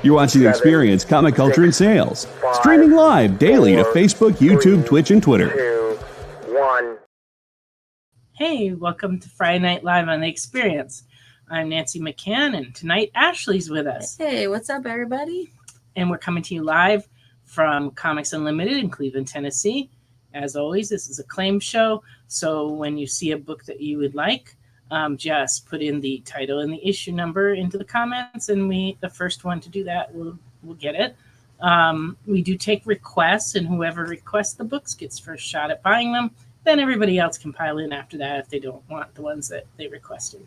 You're watching Experience Comic Culture and Sales. Streaming live daily to Facebook, YouTube, Twitch, and Twitter. 2, 1. Hey, welcome to Friday Night Live on The Experience. I'm Nancy McCann, and tonight Ashley's with us. Hey, what's up, everybody? And we're coming to you live from Comics Unlimited in Cleveland, Tennessee. As always, this is a claim show, so when you see a book that you would like, just put in the title and the issue number into the comments, and the first one to do that will get it. We do take requests, and whoever requests the books gets first shot at buying them. Then everybody else can pile in after that if they don't want the ones that they requested.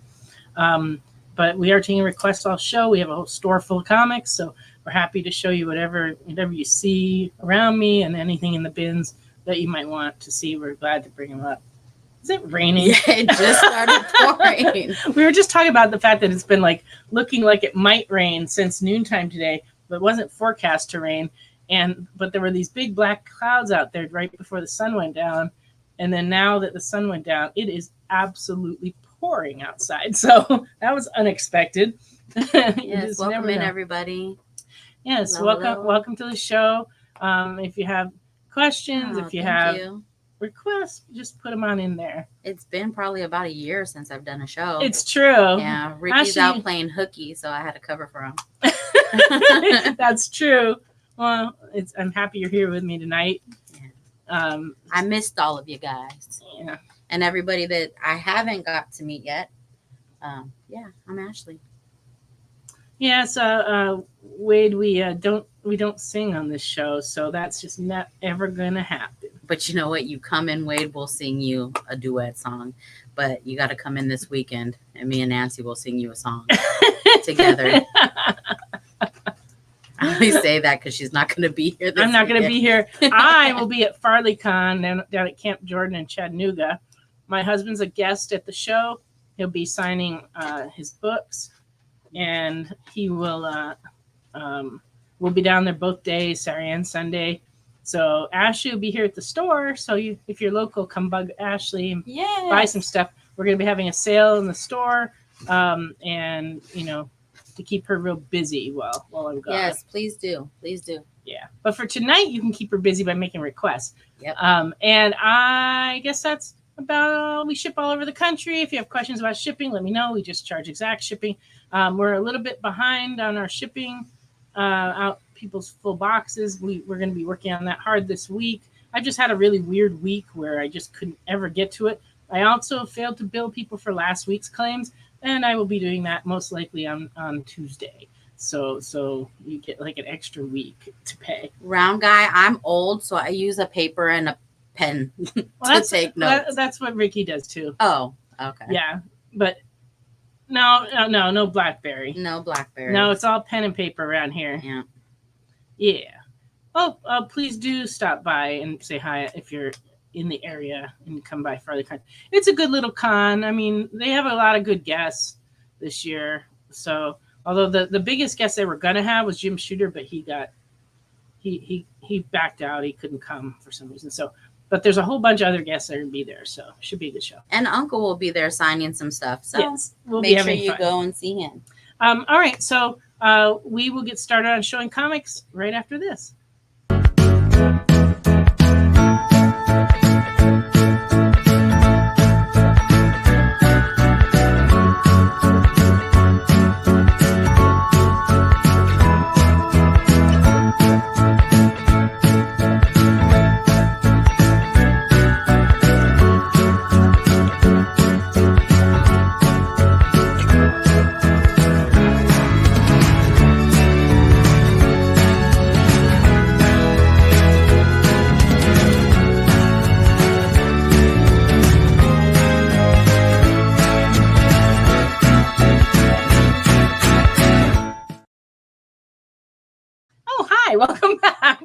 But we are taking requests all show. We have a whole store full of comics, so we're happy to show you whatever you see around me and anything in the bins that you might want to see. We're glad to bring them up. Is it raining? Yeah, it just started pouring. We were just talking about the fact that it's been looking like it might rain since noontime today, but it wasn't forecast to rain. But there were these big black clouds out there right before the sun went down. And then now that the sun went down, it is absolutely pouring outside. So that was unexpected. Yes, welcome in, everybody. Yes, hello. welcome to the show. If you have questions, if you have requests, just put them on in there. It's been probably about a year since I've done a show. It's true. Yeah, Ricky's out playing hooky, so I had to cover for him. That's true. Well, I'm happy you're here with me tonight. Yeah. I missed all of you guys. Yeah. And everybody that I haven't got to meet yet. I'm Ashley. Yeah, so Wade, we don't sing on this show, so that's just not ever gonna happen. But you know what? You come in, Wade will sing you a duet song. But you got to come in this weekend, and me and Nancy will sing you a song together. I only say that because she's not going to be here. I'm not going to be here. I will be at FarleyCon down at Camp Jordan in Chattanooga. My husband's a guest at the show. He'll be signing his books, and he will we'll be down there both days, Saturday and Sunday. So Ashley will be here at the store. So if you're local, come bug Ashley and buy some stuff. We're going to be having a sale in the store, and to keep her real busy while I'm gone. Yes, please do. Please do. Yeah. But for tonight, you can keep her busy by making requests. Yep. And I guess that's about all. We ship all over the country. If you have questions about shipping, let me know. We just charge exact shipping. We're a little bit behind on our shipping out people's full boxes. We're going to be working on that hard this week. I just had a really weird week where I just couldn't ever get to it. I also failed to bill people for last week's claims, and I will be doing that most likely on Tuesday. So you get like an extra week to pay. Round guy, I'm old, so I use a paper and a pen to take notes. That's what Ricky does too. Oh, okay. Yeah, but no BlackBerry. No BlackBerry. No, it's all pen and paper around here. Yeah. Yeah. Oh, please do stop by and say hi if you're in the area and come by FarleyCon. It's a good little con. I mean, they have a lot of good guests this year. So, although the biggest guest they were gonna have was Jim Shooter, but he backed out. He couldn't come for some reason. So, but there's a whole bunch of other guests that are gonna be there. So, it should be a good show. And Uncle will be there signing some stuff. So yes, we'll make be sure you fun. go and see him. All right. So we will get started on showing comics right after this. Hi, welcome back.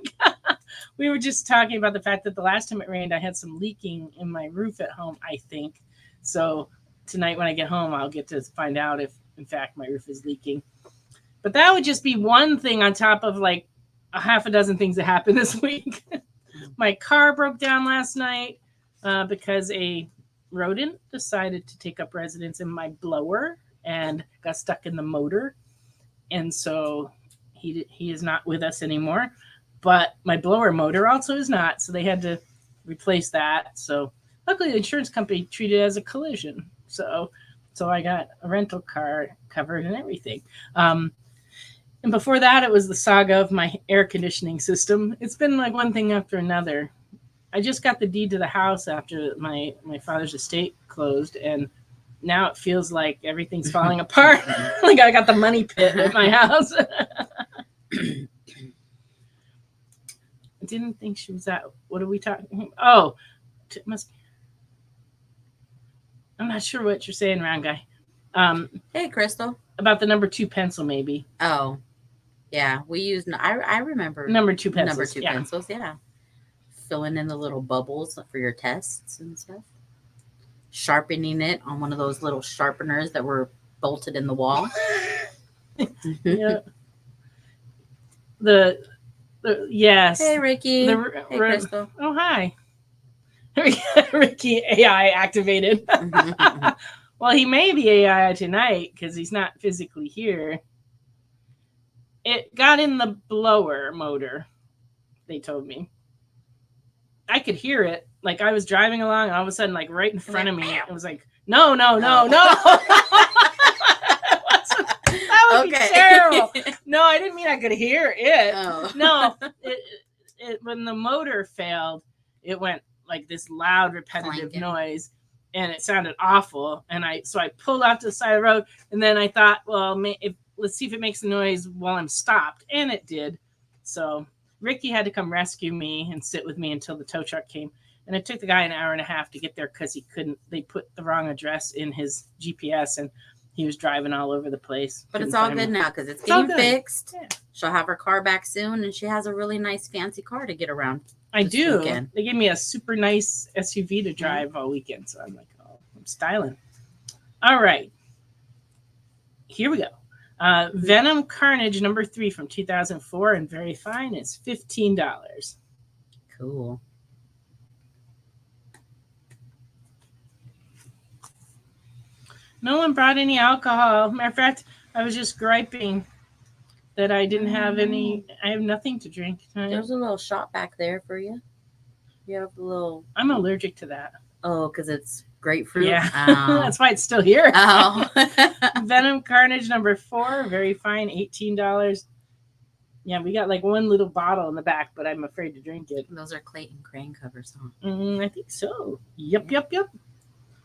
We were just talking about the fact that the last time it rained, I had some leaking in my roof at home, I think. So tonight when I get home, I'll get to find out if, in fact, my roof is leaking. But that would just be one thing on top of like a half a dozen things that happened this week. My car broke down last night because a rodent decided to take up residence in my blower and got stuck in the motor. And so he is not with us anymore. But my blower motor also is not, so they had to replace that. So luckily, the insurance company treated it as a collision. So I got a rental car covered and everything. And before that, it was the saga of my air conditioning system. It's been like one thing after another. I just got the deed to the house after my father's estate closed, and now it feels like everything's falling apart. Like I got the money pit at my house. I didn't think she was at. What are we talking? Oh, it must be. I'm not sure what you're saying, round guy. Hey, Crystal. About the number 2 pencil, maybe. Oh, yeah. We used. I remember number 2 pencils. Number 2 pencils. Yeah. Filling in the little bubbles for your tests and stuff. Sharpening it on one of those little sharpeners that were bolted in the wall. Yeah. The yes. Hey, Ricky. Hey, Crystal. Oh, hi. Ricky AI activated. Well, he may be AI tonight because he's not physically here. It got in the blower motor, they told me. I could hear it. Like I was driving along and all of a sudden, like right in front of me, it was like, no. That would be terrible. No, I didn't mean I could hear it. Oh. No, it when the motor failed, it went like this loud, repetitive noise, and it sounded awful. And so I pulled off to the side of the road, and then I thought, well, let's see if it makes a noise while I'm stopped, and it did. So Ricky had to come rescue me and sit with me until the tow truck came. And it took the guy an hour and a half to get there because they put the wrong address in his GPS, and he was driving all over the place. But it's all good now because it's getting fixed. Yeah. She'll have her car back soon, and she has a really nice, fancy car to get around. I do. Weekend. They gave me a super nice SUV to drive all weekend. So I'm like, oh, I'm styling. All right. Here we go. Venom Carnage number 3 from 2004 and very fine. It's $15. Cool. No one brought any alcohol. Matter of fact, I was just griping that I didn't have any. I have nothing to drink tonight. There's a little shot back there for you. You have a little. I'm allergic to that. Oh, because it's grapefruit? Yeah. Oh. That's why it's still here. Oh. Venom Carnage number 4. Very fine. $18. Yeah, we got like one little bottle in the back, but I'm afraid to drink it. Those are Clayton Crane covers, huh? I think so. Yep.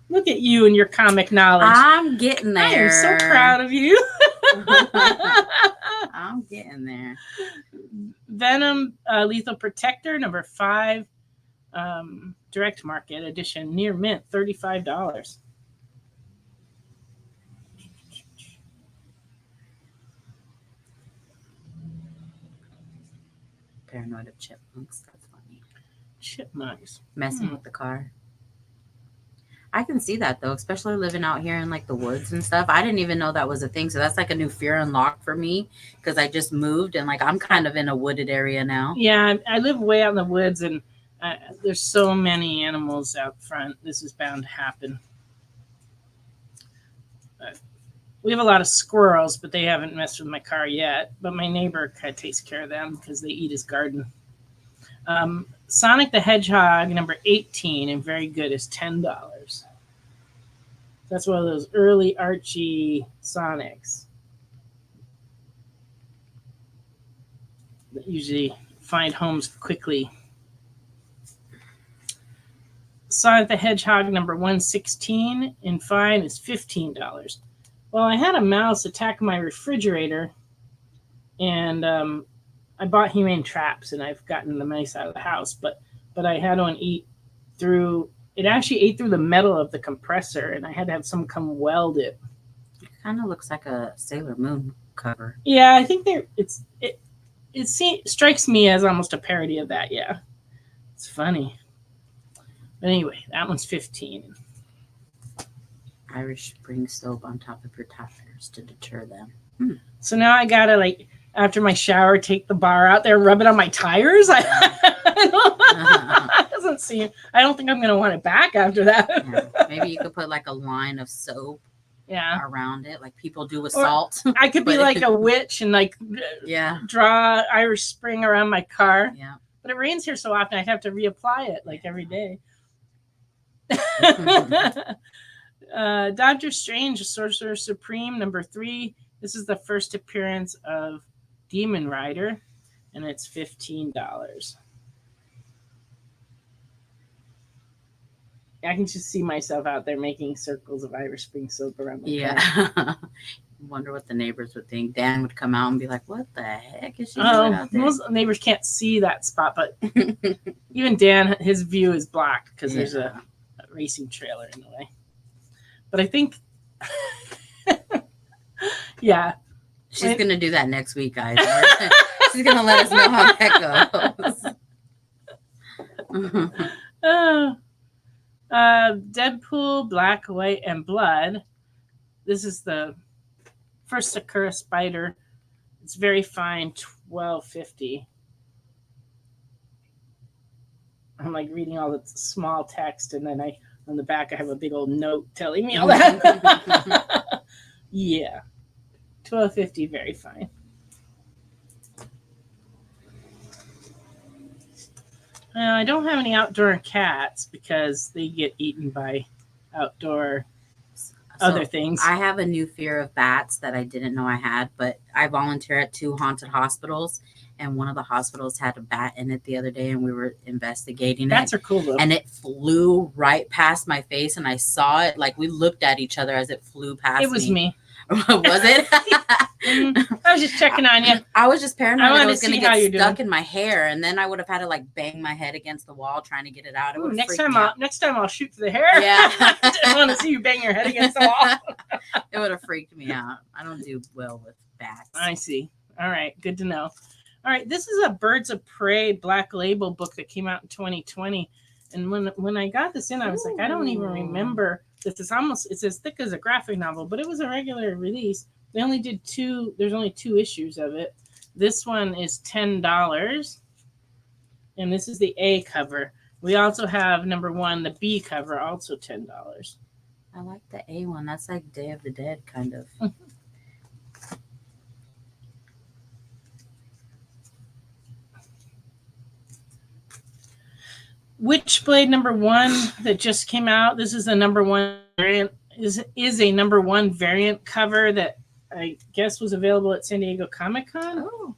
Look at you and your comic knowledge. I'm getting there. I am so proud of you. I'm getting there. Venom Lethal Protector number 5. Direct market edition. Near mint. $35. Paranoid of chipmunks. That's funny. Chipmunks. Messing with the car. I can see that though, especially living out here in like the woods and stuff. I didn't even know that was a thing. So that's like a new fear unlocked for me because I just moved and like I'm kind of in a wooded area now. Yeah, I live way out in the woods and there's so many animals out front. This is bound to happen. We have a lot of squirrels, but they haven't messed with my car yet. But my neighbor kind of takes care of them because they eat his garden. Sonic the Hedgehog number 18 and very good is $10. That's one of those early Archie Sonics that usually find homes quickly. Sonic the Hedgehog number 116 and fine is $15. Well, I had a mouse attack my refrigerator, and I bought humane traps, and I've gotten the mice out of the house, but I had one eat through. It actually ate through the metal of the compressor, and I had to have someone come weld it. It kind of looks like a Sailor Moon cover. Yeah, I think it strikes me as almost a parody of that. Yeah, it's funny. But anyway, that one's $15. Irish Spring soap on top of your tires to deter them. So now I gotta, like, after my shower, take the bar out there, rub it on my tires. I doesn't seem. I don't think I'm gonna want it back after that. Yeah. Maybe you could put like a line of soap around it, like people do with salt. I could be like a witch and like draw Irish Spring around my car. Yeah. But it rains here so often, I have to reapply it like every day. Doctor Strange, Sorcerer Supreme, number 3. This is the first appearance of Demon Rider, and it's $15. I can just see myself out there making circles of Irish Spring soap around my car. Wonder what the neighbors would think. Dan would come out and be like, "What the heck is she doing out there?" Most neighbors can't see that spot, but even Dan, his view is blocked because there's a racing trailer in the way. But I think, she's gonna do that next week, guys. She's gonna let us know how that goes. Deadpool, Black, White, and Blood. This is the first Sakura spider. It's very fine, $12.50. I'm like reading all the small text, and then on the back I have a big old note telling me all that. Yeah, $12.50, very fine. I don't have any outdoor cats because they get eaten by outdoor other things. I have a new fear of bats that I didn't know I had, but I volunteer at 2 haunted hospitals, and one of the hospitals had a bat in it the other day, and we were investigating Bats are cool, though. And it flew right past my face, and I saw it. Like, we looked at each other as it flew past me. It was me. Was it? I was just checking on you. I was just paranoid that it was going to get stuck doing. in my hair, and then I would have had to like bang my head against the wall trying to get it out. Next time I'll shoot for the hair. Yeah. I didn't want to see you bang your head against the wall. It would have freaked me out. I don't do well with bats. I see. All right, good to know. All right, this is a Birds of Prey Black Label book that came out in 2020, and when I got this in, I was like, I don't even remember. It's as thick as a graphic novel, but it was a regular release. They only did 2. There's only 2 issues of it. This one is $10, and this is the A cover. We also have number 1, the B cover, also $10. I like the A one. That's like Day of the Dead, kind of. Witchblade number 1 that just came out. This is the number 1 variant. Is a number 1 variant cover that I guess was available at San Diego Comic-Con. Oh.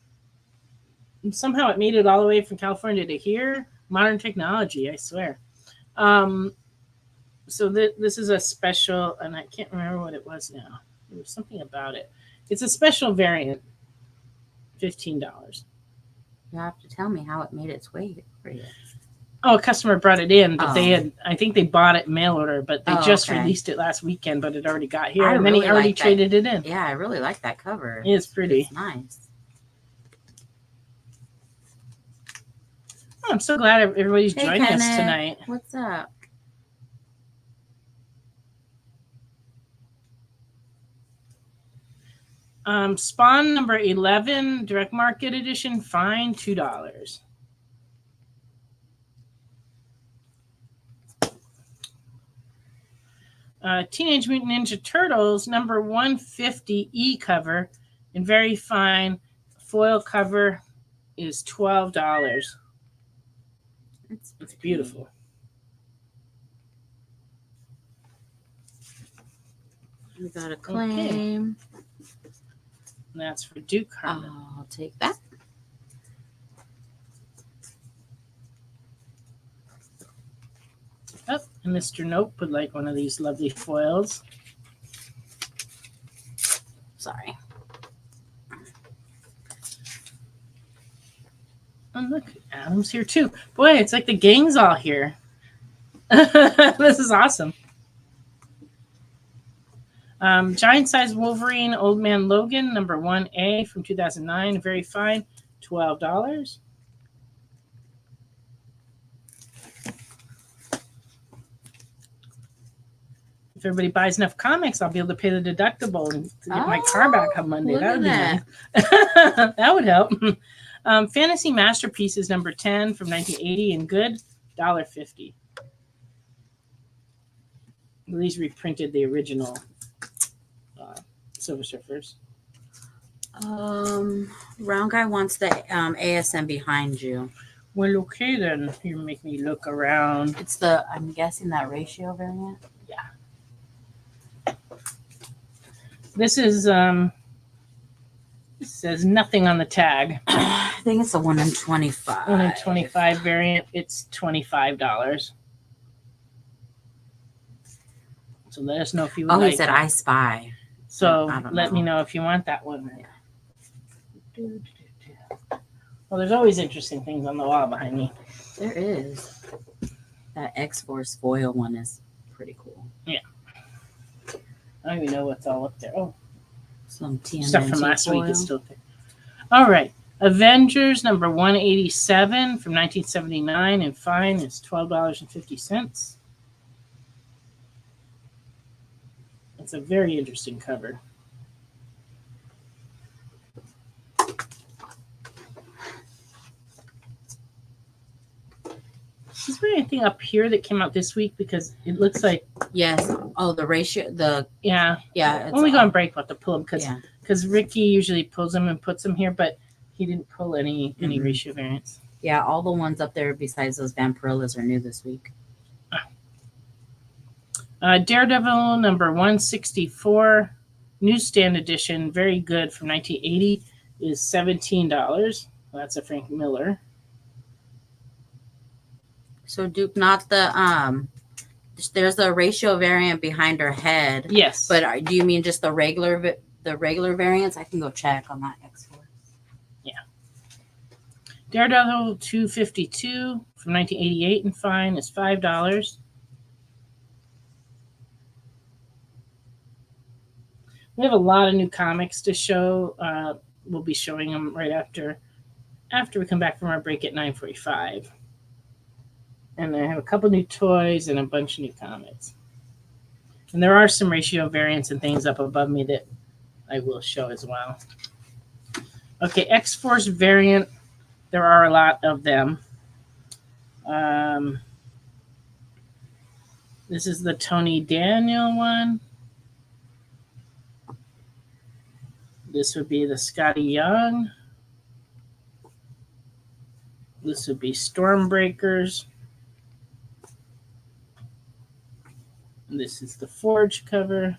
And somehow it made it all the way from California to here. Modern technology, I swear. So this is a special, and I can't remember what it was now. There was something about it. It's a special variant, $15. You have to tell me how it made its way for you. Oh, a customer brought it in, but I think they bought it mail order, but they just released it last weekend, but it already got here. And then he already traded it in. Yeah, I really like that cover. It is pretty. It's nice. Oh, I'm so glad everybody's joining us tonight. What's up? Spawn number 11, direct market edition, fine, $2. Teenage Mutant Ninja Turtles number 150 E cover in very fine foil cover is $12. It's beautiful. We got a claim. And that's for Duke Herman. I'll take that. Oh, and Mr. Nope would like one of these lovely foils. Sorry. And look, Adam's here too. Boy, it's like the gang's all here. This is awesome. Giant size Wolverine, Old Man Logan, number 1A from 2009. Very fine, $12. If everybody buys enough comics, I'll be able to pay the deductible and get my car back on Monday. That would be nice. That would help. Fantasy Masterpieces number 10 from 1980 and good, $1.50. These reprinted the original Silver Surfers? Round guy wants the ASM behind you. Well, okay then. You make me look around. It's the, I'm guessing, that ratio variant. This is it says nothing on the tag. I think it's a 1 in 25. 1 in 25 variant. It's $25. So let us know if you would like. He said that. I Spy. So I don't let know. me know if you want that one. Well, there's always interesting things on the wall behind me. There is. That X-Force foil one is pretty cool. Yeah. I don't even know what's all up there. Oh, Some TMNT stuff from last foil. week is still there. All right. Avengers number 187 from 1979 and fine is $12.50. It's a very interesting cover. Is there anything up here that came out this week? Because it looks like Yes. Oh, the ratio. yeah. It's Only go on break about to pull them because yeah. Ricky usually pulls them and puts them here, but he didn't pull any ratio variants. Yeah, all the ones up there besides those Vampirillas are new this week. Daredevil number 164, newsstand edition, very good, from 1980, is $17. That's a Frank Miller. So Duke, not the there's a ratio variant behind her head. Yes, But do you mean just the regular variants? I can go check on that X-Force. Yeah. Daredevil 252 from 1988 and fine is $5. We have a lot of new comics to show. We'll be showing them right after we come back from our break at 9:45. And I have a couple new toys and a bunch of new comics. And there are some ratio variants and things up above me that I will show as well. Okay, X-Force variant. There are a lot of them. This is the Tony Daniel one. This would be the Scotty Young. This would be Stormbreakers. This is the Forge cover.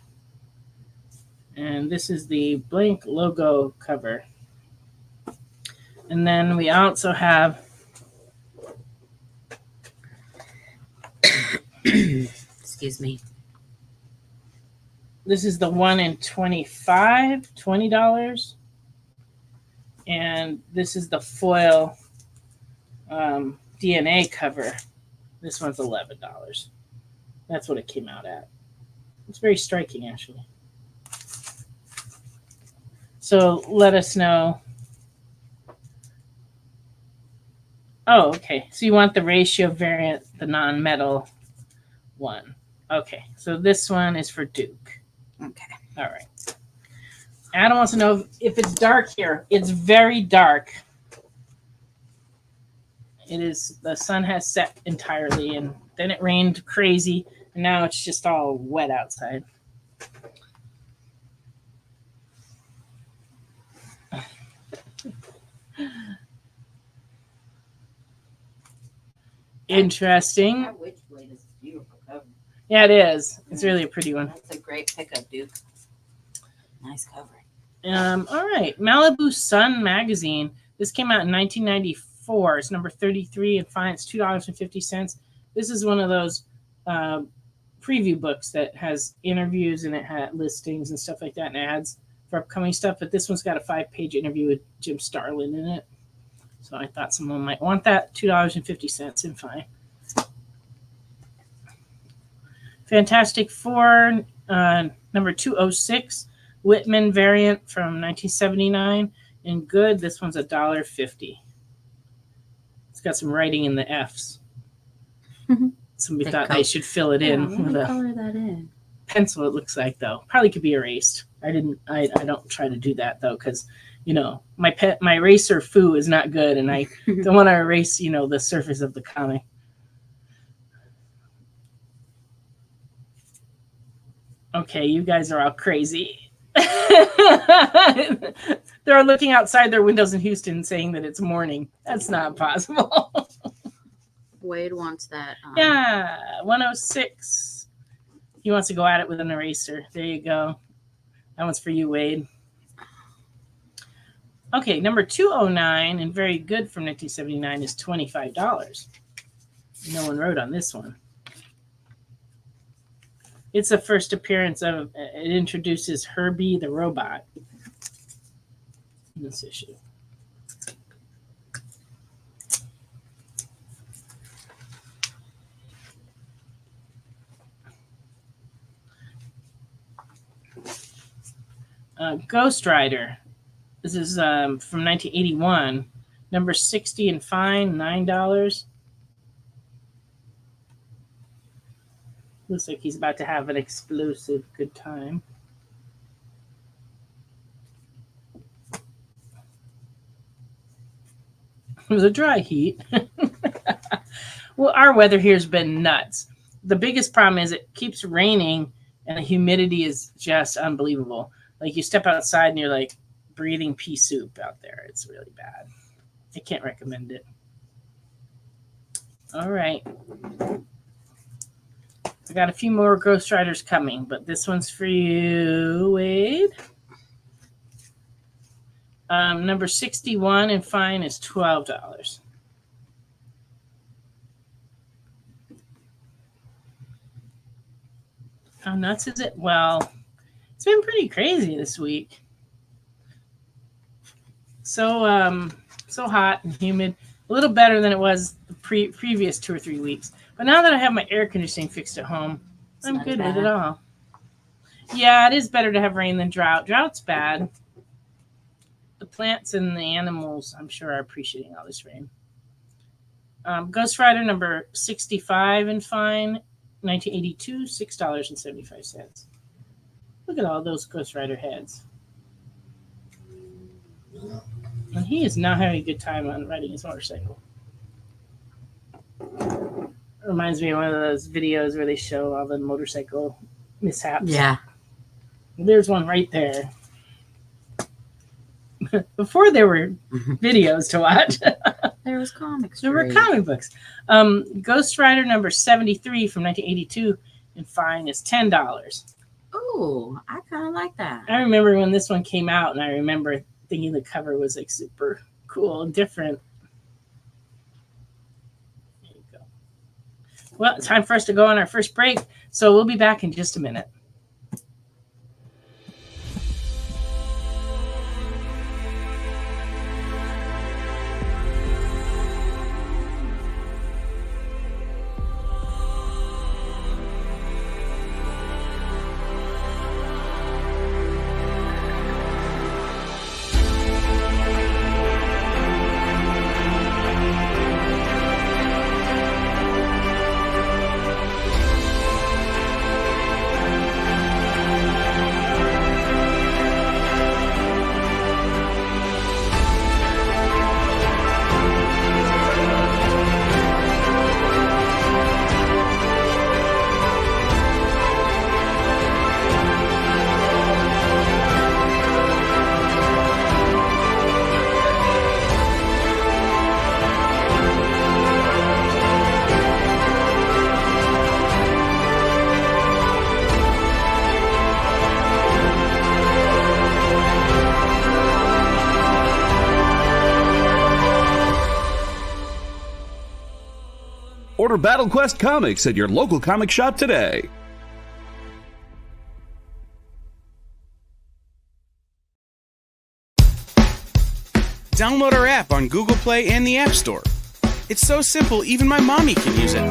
And this is the blank logo cover. And then we also have excuse me. This is the 1 in 25, $20. And this is the foil DNA cover. This one's $11. That's what it came out at. It's very striking, actually. So let us know. Oh, okay. So you want the ratio variant, the non-metal one. Okay. So this one is for Duke. Okay. All right. Adam wants to know if it's dark here. It's very dark. It is. The sun has set entirely, and then it rained crazy, and now it's just all wet outside. Interesting. That Witchblade is a beautiful cover. Yeah, it is. It's really a pretty one. That's a great pickup, Duke. Nice cover. All right. Malibu Sun magazine. This came out in 1994. It's number 33 and fine. It's $2.50. This is one of those preview books that has interviews and it had listings and stuff like that and ads for upcoming stuff. But this one's got a 5-page interview with Jim Starlin in it. So I thought someone might want that. $2.50 and fine. Fantastic Four, number 206, Whitman variant from 1979. And good, this one's $1.50. It's got some writing in the F's. Somebody thought they should fill it in with a color that in. pencil, it looks like, though. Probably could be erased. I don't try to do that, though, because, you know, my eraser foo is not good, and I don't want to erase, you know, the surface of the comic. Okay, you guys are all crazy. They're looking outside their windows in Houston saying that it's morning. That's not possible. Wade wants that. Yeah, 106. He wants to go at it with an eraser. There you go. That one's for you, Wade. Okay, number 209 and very good from 1979 is $25. No one wrote on this one. It's the first appearance of, it introduces Herbie the robot in this issue. Ghost Rider. This is from 1981. Number 60 and fine, $9. Looks like he's about to have an explosive good time. It was a dry heat. Well, our weather here has been nuts. The biggest problem is it keeps raining and the humidity is just unbelievable. Like you step outside and you're like breathing pea soup out there. It's really bad. I can't recommend it. All right. I got a few more Ghost Riders coming, but this one's for you, Wade. Number 61 and fine is $12. How nuts is it? Well, it's been pretty crazy this week. So hot and humid. A little better than it was the previous 2 or 3 weeks. But now that I have my air conditioning fixed at home, I'm good with it all. Yeah, it is better to have rain than drought. Drought's bad. The plants and the animals, I'm sure, are appreciating all this rain. Ghost Rider number 65 and fine, 1982, $6.75. Look at all those Ghost Rider heads. And he is not having a good time on riding his motorcycle. Reminds me of one of those videos where they show all the motorcycle mishaps. Yeah. There's one right there. Before there were videos to watch. There was comics. There were comic books. Ghost Rider number 73 from 1982 and fine is $10. Oh, I kind of like that. I remember when this one came out, and I remember thinking the cover was like super cool and different. There you go. Well, it's time for us to go on our first break, so we'll be back in just a minute. Order Battle Quest comics at your local comic shop today. Download our app on Google Play and the App Store. It's so simple, even my mommy can use it.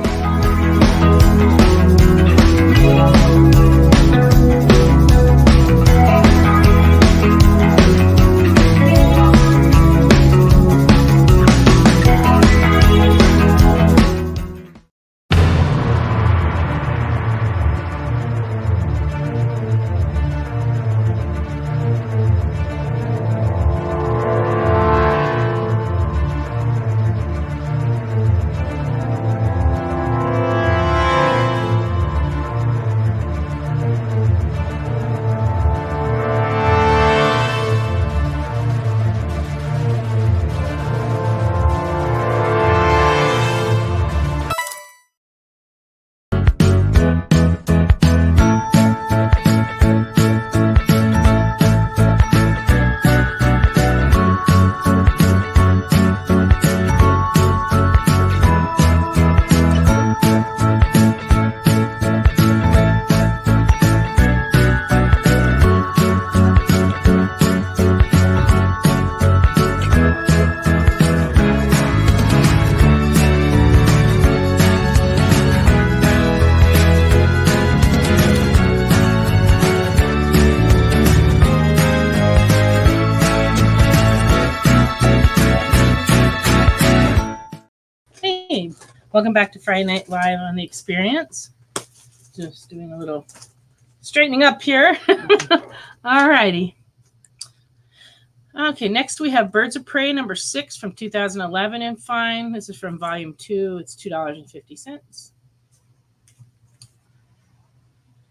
Welcome back to Friday Night Live on the Experience. Just doing a little straightening up here. All righty. Okay, next we have Birds of Prey number 6 from 2011 in fine. This is from volume 2. It's $2.50.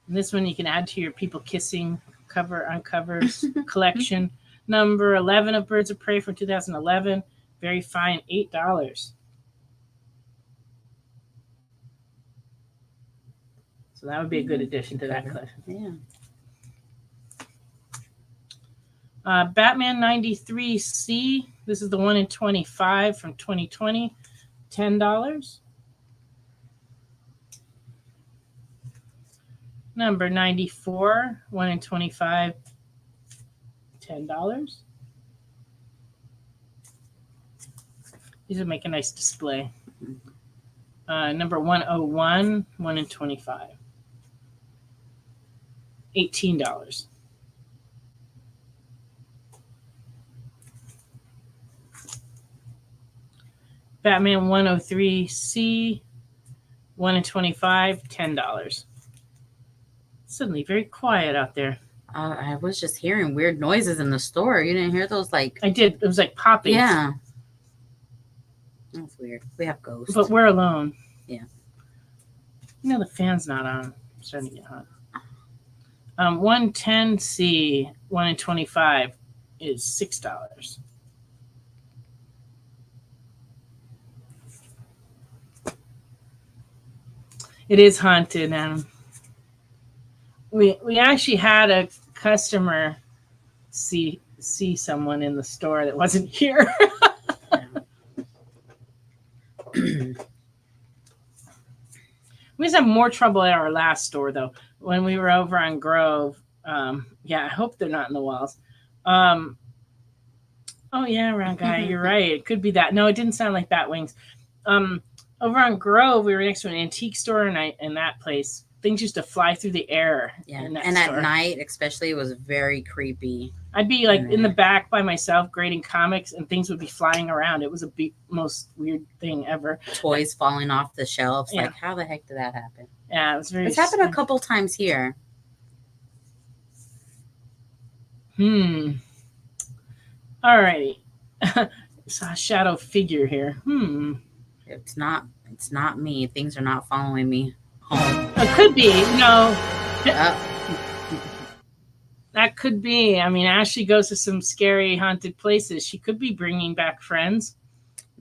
And this one you can add to your people kissing cover on covers collection. Number 11 of Birds of Prey from 2011. Very fine, $8. So that would be a good addition to that collection. Yeah. Batman 93C. This is the 1 in 25 from 2020. $10. Number 94. 1 in 25. $10. These would make a nice display. Number 101. 1 in 25. $18. Batman 103C, 1 in 25, $10. Suddenly very quiet out there. I was just hearing weird noises in the store. You didn't hear those? Like I did. It was like popping. Yeah. That's weird. We have ghosts. But we're alone. Yeah. You know the fan's not on. I'm starting to get hot. 110C, 1 in 25 is $6. It is haunted, and we actually had a customer see someone in the store that wasn't here. We just had more trouble at our last store, though. When we were over on Grove, I hope they're not in the walls. Oh yeah, round guy, you're right. It could be that. No, it didn't sound like bat wings. Over on Grove, we were next to an antique store, and in that place, things used to fly through the air. Yeah, and at night, especially, it was very creepy. I'd be like in the back by myself grading comics, and things would be flying around. It was the most weird thing ever. Toys falling off the shelves. Yeah. Like, how the heck did that happen? Yeah, it was very. It's happened a couple times here. All righty. Saw a shadow figure here. It's not me. Things are not following me home. It could be. No. That could be. I mean, Ashley goes to some scary haunted places. She could be bringing back friends,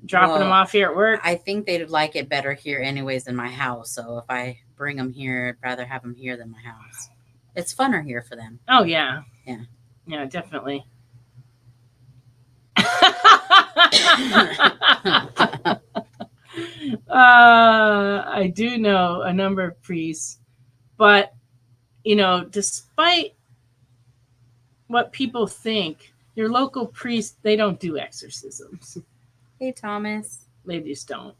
dropping them off here at work. I think they'd like it better here anyways than my house. So if I bring them here, I'd rather have them here than my house. It's funner here for them. Oh, yeah. Yeah. Yeah, definitely. I do know a number of priests, but, despite what people think, your local priest, they don't do exorcisms. Hey, Thomas. They just don't.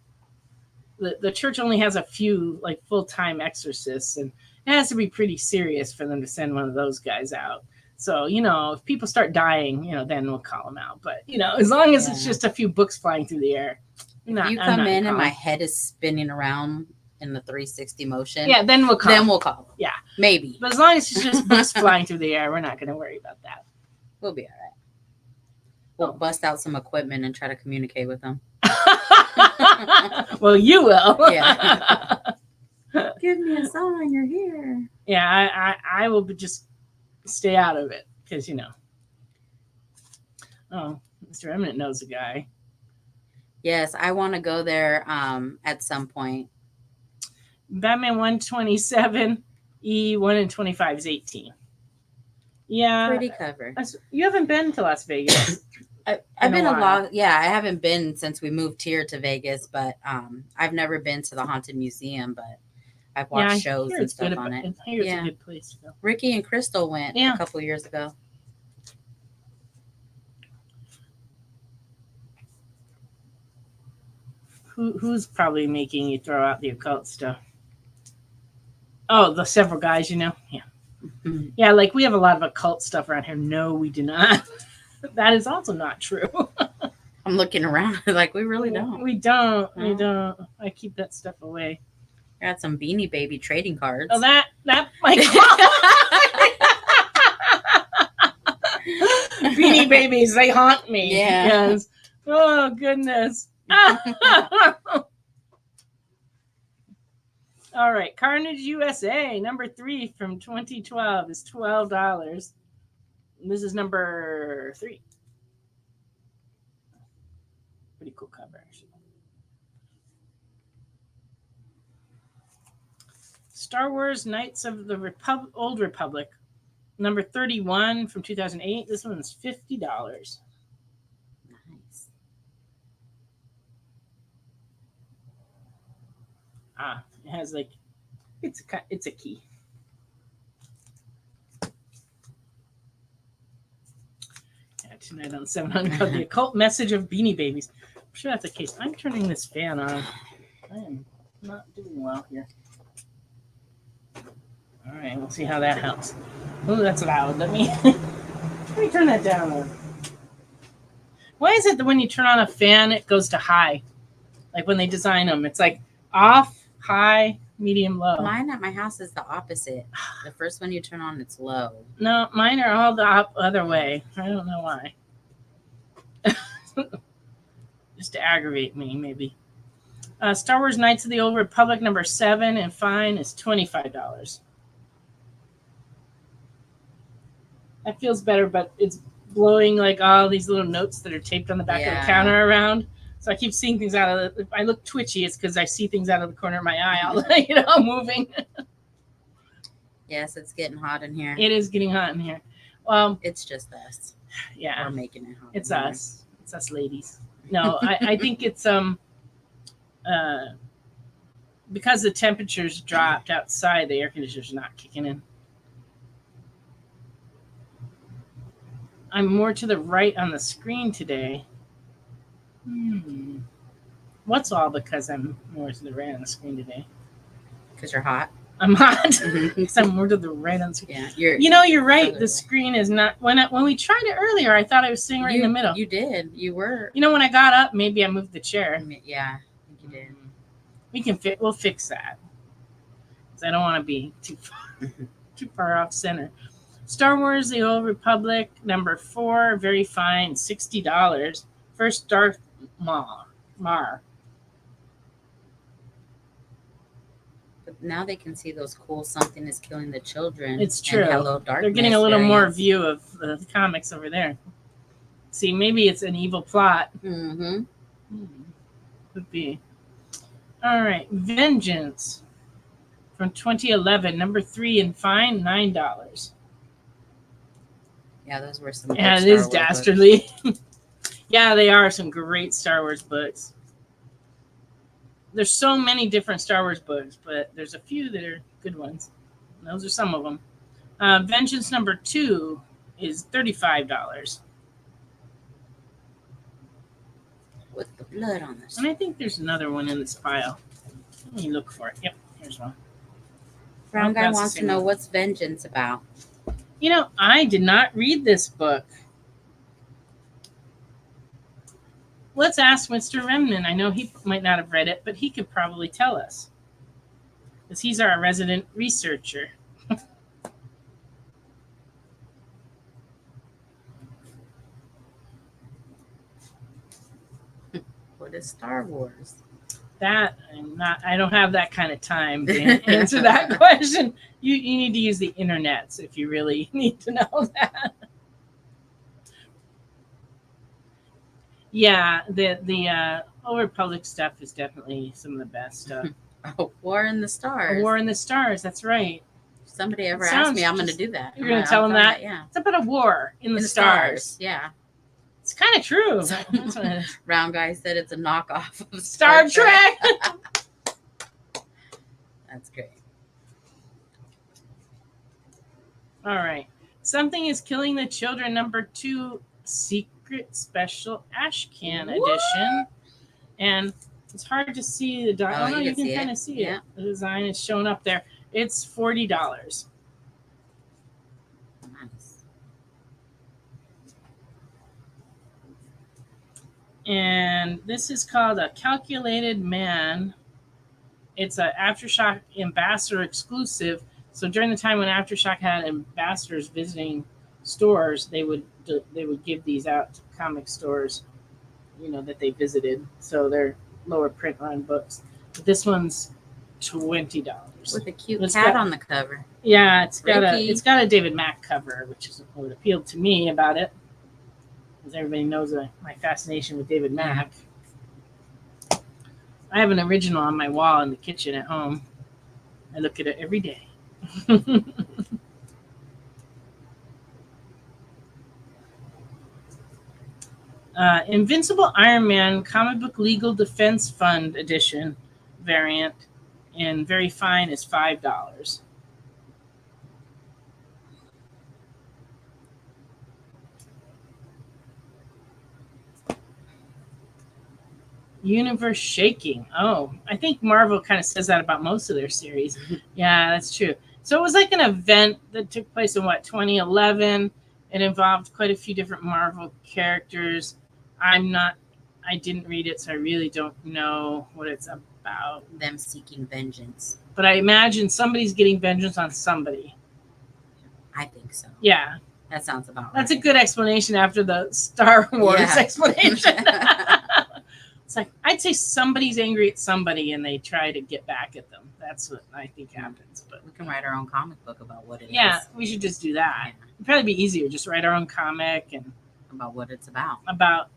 The church only has a few full-time exorcists, and it has to be pretty serious for them to send one of those guys out. So, if people start dying, then we'll call them out. But, as long as it's just a few books flying through the air. If you come in and my head is spinning around in the 360 motion. Yeah, then we'll call. Then we'll call. Yeah. Maybe. But as long as it's just books flying through the air, we're not going to worry about that. We'll be all right. We'll bust out some equipment and try to communicate with them. Well, you will. Yeah. Give me a sign you're here. Yeah, I will just stay out of it because, Oh, Mr. Eminent knows a guy. Yes, I want to go there at some point. Batman 127, E 1 in 25 is 18. Yeah. Pretty cover. You haven't been to Las Vegas. I've been a lot. Yeah, I haven't been since we moved here to Vegas, but I've never been to the Haunted Museum, but I've watched shows and stuff on it. I hear it's a good place to go. Ricky and Crystal went a couple of years ago. Who's probably making you throw out the occult stuff? Oh, the several guys, Yeah. Mm-hmm. Yeah, we have a lot of occult stuff around here. No, we do not. That is also not true. I'm looking around like we really don't. We don't. No. We don't. I keep that stuff away. Got some Beanie Baby trading cards. Oh, that my God. Beanie Babies, they haunt me. Yeah. Yes. Oh goodness. All right, Carnage USA number 3 from 2012 is $12. This is number 3. Pretty cool cover, actually. Star Wars Knights of the Old Republic, number 31 from 2008. This one's $50. Nice. It has like it's a key. Yeah, tonight on 700, the occult message of Beanie Babies. I'm sure that's the case. I'm turning this fan on. I am not doing well here. All right, we'll see how that helps. Oh, that's loud. Let me turn that down. Why is it that when you turn on a fan, it goes to high? Like when they design them, it's like off, high, medium, low. Mine at my house is the opposite. The first one you turn on, it's low. No, mine are all the other way. I don't know why. Just to aggravate me, maybe. Star Wars Knights of the Old Republic number 7 and fine is $25. That feels better, but it's blowing like all these little notes that are taped on the back of the counter around. So I keep seeing things out of if I look twitchy, it's because I see things out of the corner of my eye, all moving. Yes, it's getting hot in here. It is getting hot in here. It's just us. Yeah, we're making it hot. It's us. It's us ladies. No, I think it's because the temperatures dropped outside, the air conditioner's not kicking in. I'm more to the right on the screen today. What's all because I'm more to the right on the screen today? Because you're hot. I'm hot. Because I'm more to the right on the screen. Yeah, you're right. The screen is not. When we tried it earlier, I thought I was sitting right in the middle. You did. You were. When I got up, maybe I moved the chair. Yeah, I think you did. We'll fix that. Because I don't want to be too far off center. Star Wars: The Old Republic number 4, very fine, $60. First Darth Mar. But now they can see those cool something is killing the children. It's true. Hello, Darkness. They're getting a little more view of the comics over there. See, maybe it's an evil plot. Mm-hmm. Could be. All right, Vengeance from 2011, number 3 and fine, $9. Yeah, those were some. Yeah, it is dastardly. Yeah, they are some great Star Wars books. There's so many different Star Wars books, but there's a few that are good ones. And those are some of them. Vengeance number 2 is $35. With the blood on this. And I think there's another one in this pile. Let me look for it. Yep, here's one. Brown Guy wants to know what's Vengeance about. I did not read this book. Let's ask Mr. Remnant. I know he might not have read it, but he could probably tell us. Because he's our resident researcher. What is Star Wars? That I don't have that kind of time to answer that question. You need to use the internets if you really need to know that. Yeah, the Old Republic stuff is definitely some of the best stuff. War in the Stars. War in the Stars, that's right. If somebody ever asked me, I'm going to do that. You're going to tell them that? Yeah. It's about a war in the stars. Yeah. It's kind of true. That's what it is. Round Guy said it's a knockoff of Star Trek. That's great. All right. Something is Killing the Children, number 2, Secret Special Ashcan edition. And it's hard to see the design. You can kind of see it. The design is shown up there. It's $40. Nice. And this is called A Calculated Man. It's an Aftershock ambassador exclusive. So during the time when Aftershock had ambassadors visiting stores, they would give these out to comic stores, that they visited. So they're lower print run books. But this one's $20 with a cute cat on the cover. Yeah, it's got a David Mack cover, which is what appealed to me about it, because everybody knows my fascination with David Mack. I have an original on my wall in the kitchen at home. I look at it every day. Invincible Iron Man Comic Book Legal Defense Fund Edition variant in very fine is $5. Universe shaking. Oh, I think Marvel kind of says that about most of their series. Yeah, that's true. So it was like an event that took place in 2011. It involved quite a few different Marvel characters. I didn't read it, so I really don't know what it's about. Them seeking vengeance. But I imagine somebody's getting vengeance on somebody. I think so. Yeah. That sounds about right. That's a good explanation after the Star Wars explanation. It's like, I'd say somebody's angry at somebody and they try to get back at them. That's what I think happens. But we can write our own comic book about what it is. Yeah, we should just do that. Yeah. It'd probably be easier. Just write our own comic and about what it's about. About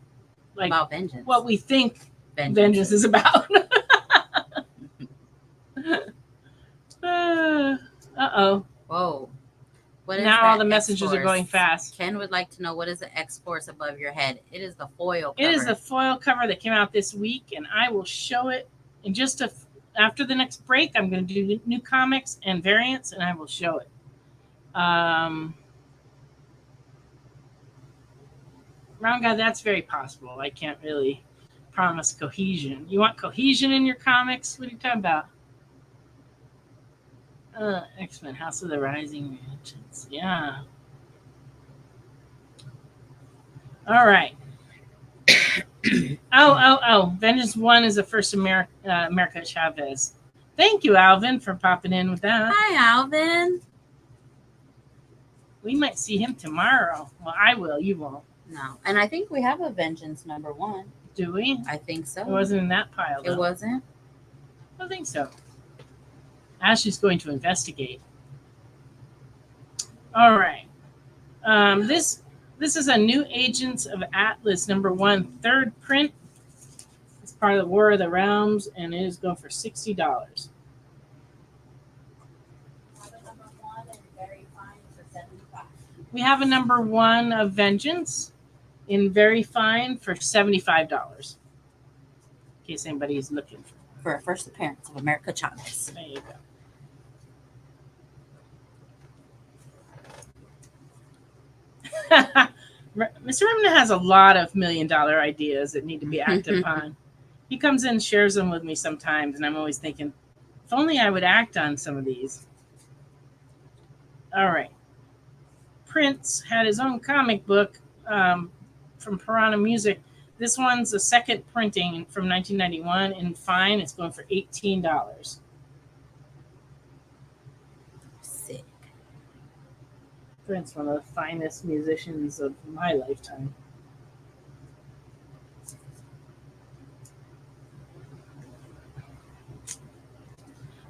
vengeance. What we think vengeance is about. Uh-oh. Whoa. What is now that all the messages X-Force? Are going fast. Ken would like to know, what is the X-Force above your head? It is the foil cover. It is the foil cover that came out this week, and I will show it in just after the next break. I'm going to do new comics and variants, and I will show it. Round guy, that's very possible. I can't really promise cohesion. You want cohesion in your comics? What are you talking about? X-Men, House of the Rising Vengeance. Yeah. All right. Oh. Vengeance 1 is the first America Chavez. Thank you, Alvin, for popping in with that. Hi, Alvin. We might see him tomorrow. Well, I will. You won't. No. And I think we have a Vengeance #1. Do we? I think so. It wasn't in that pile, though. It wasn't? I don't think so. Ashley's going to investigate. All right. This is a New Agents of Atlas #1 third print. It's part of the War of the Realms, and it is going for $60. We have a #1 of Vengeance in very fine for $75. In case anybody is looking for a first appearance of America Chavez. There you go. Mr. Remna has a lot of $1 million ideas that need to be acted upon. He comes in and shares them with me sometimes, and I'm always thinking, if only I would act on some of these. All right. Prince had his own comic book from Piranha Music. This one's a second printing from 1991 in fine. It's going for $18. Sick. Prince, one of the finest musicians of my lifetime.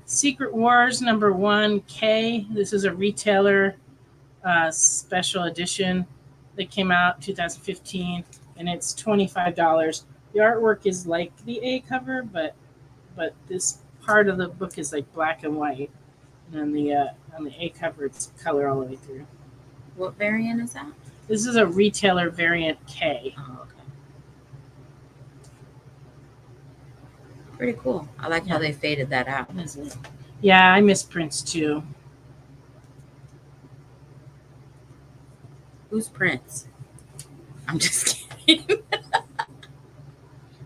Secret Wars #1 K. This is a retailer special edition that came out 2015, and it's $25. The artwork is like the A cover, but this part of the book is like black and white, and on the A cover it's color all the way through. What variant is that? This is a retailer variant K. Oh, okay. Pretty cool. I like how they faded that out. Isn't it? Yeah, I miss Prince too. Who's Prince? I'm just kidding.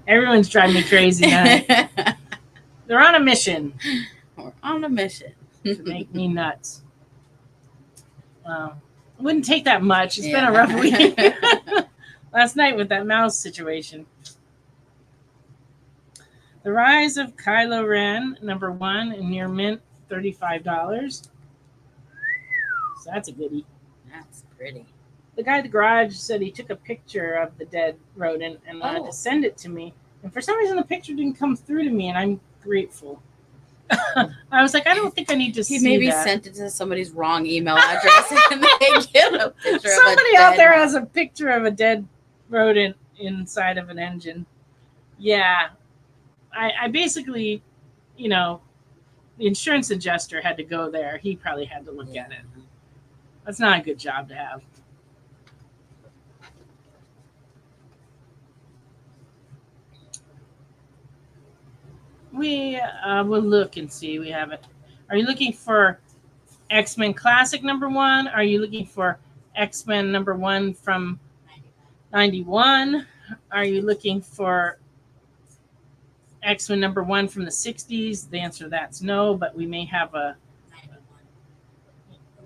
Everyone's driving me crazy now. They're on a mission. We're on a mission. To make me nuts. It wouldn't take that much. It's been a rough week. Last night with that mouse situation. The Rise of Kylo Ren, #1, in near mint, $35. So that's a goodie. That's pretty. The guy at the garage said he took a picture of the dead rodent and wanted to send it to me. And for some reason, the picture didn't come through to me, and I'm grateful. I was like, I don't think I need to see that. He maybe sent it to somebody's wrong email address and they get a picture Somebody of a out there dead has a picture of a dead rodent inside of an engine. Yeah. I basically, the insurance adjuster had to go there. He probably had to look at it. That's not a good job to have. We will look and see. We have it. Are you looking for X-Men Classic #1? Are you looking for X-Men #1 from 91? Are you looking for X-Men #1 from the 60s? The answer to that's no, but we may have a...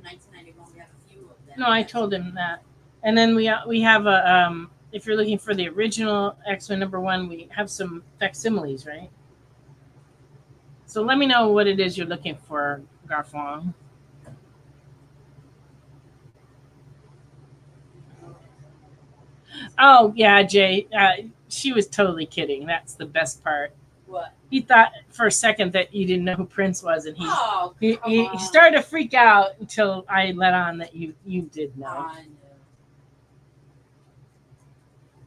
1991, we have a few of them. No, I told him that. And then we have a... if you're looking for the original X-Men #1, we have some facsimiles, right? So let me know what it is you're looking for, Garfong. Oh, yeah, Jay. She was totally kidding. That's the best part. What? He thought for a second that you didn't know who Prince was, and he he started to freak out until I let on that you did know. I know.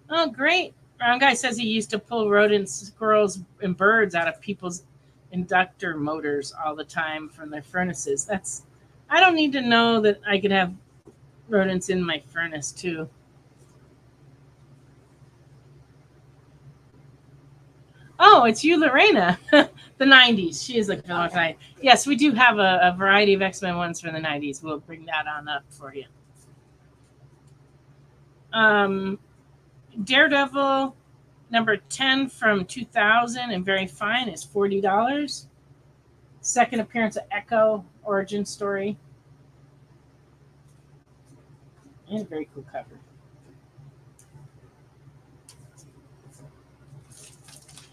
Oh, great. Brown Guy says he used to pull rodents, squirrels, and birds out of people's inductor motors all the time from their furnaces. I don't need to know that I could have rodents in my furnace too. Oh, it's you, Lorena. The 90s. She is looking for the one tonight. Yes, we do have a variety of X-Men ones from the 90s. We'll bring that on up for you. Daredevil #10 from 2000 and very fine is $40. Second appearance of Echo origin story. And a very cool cover.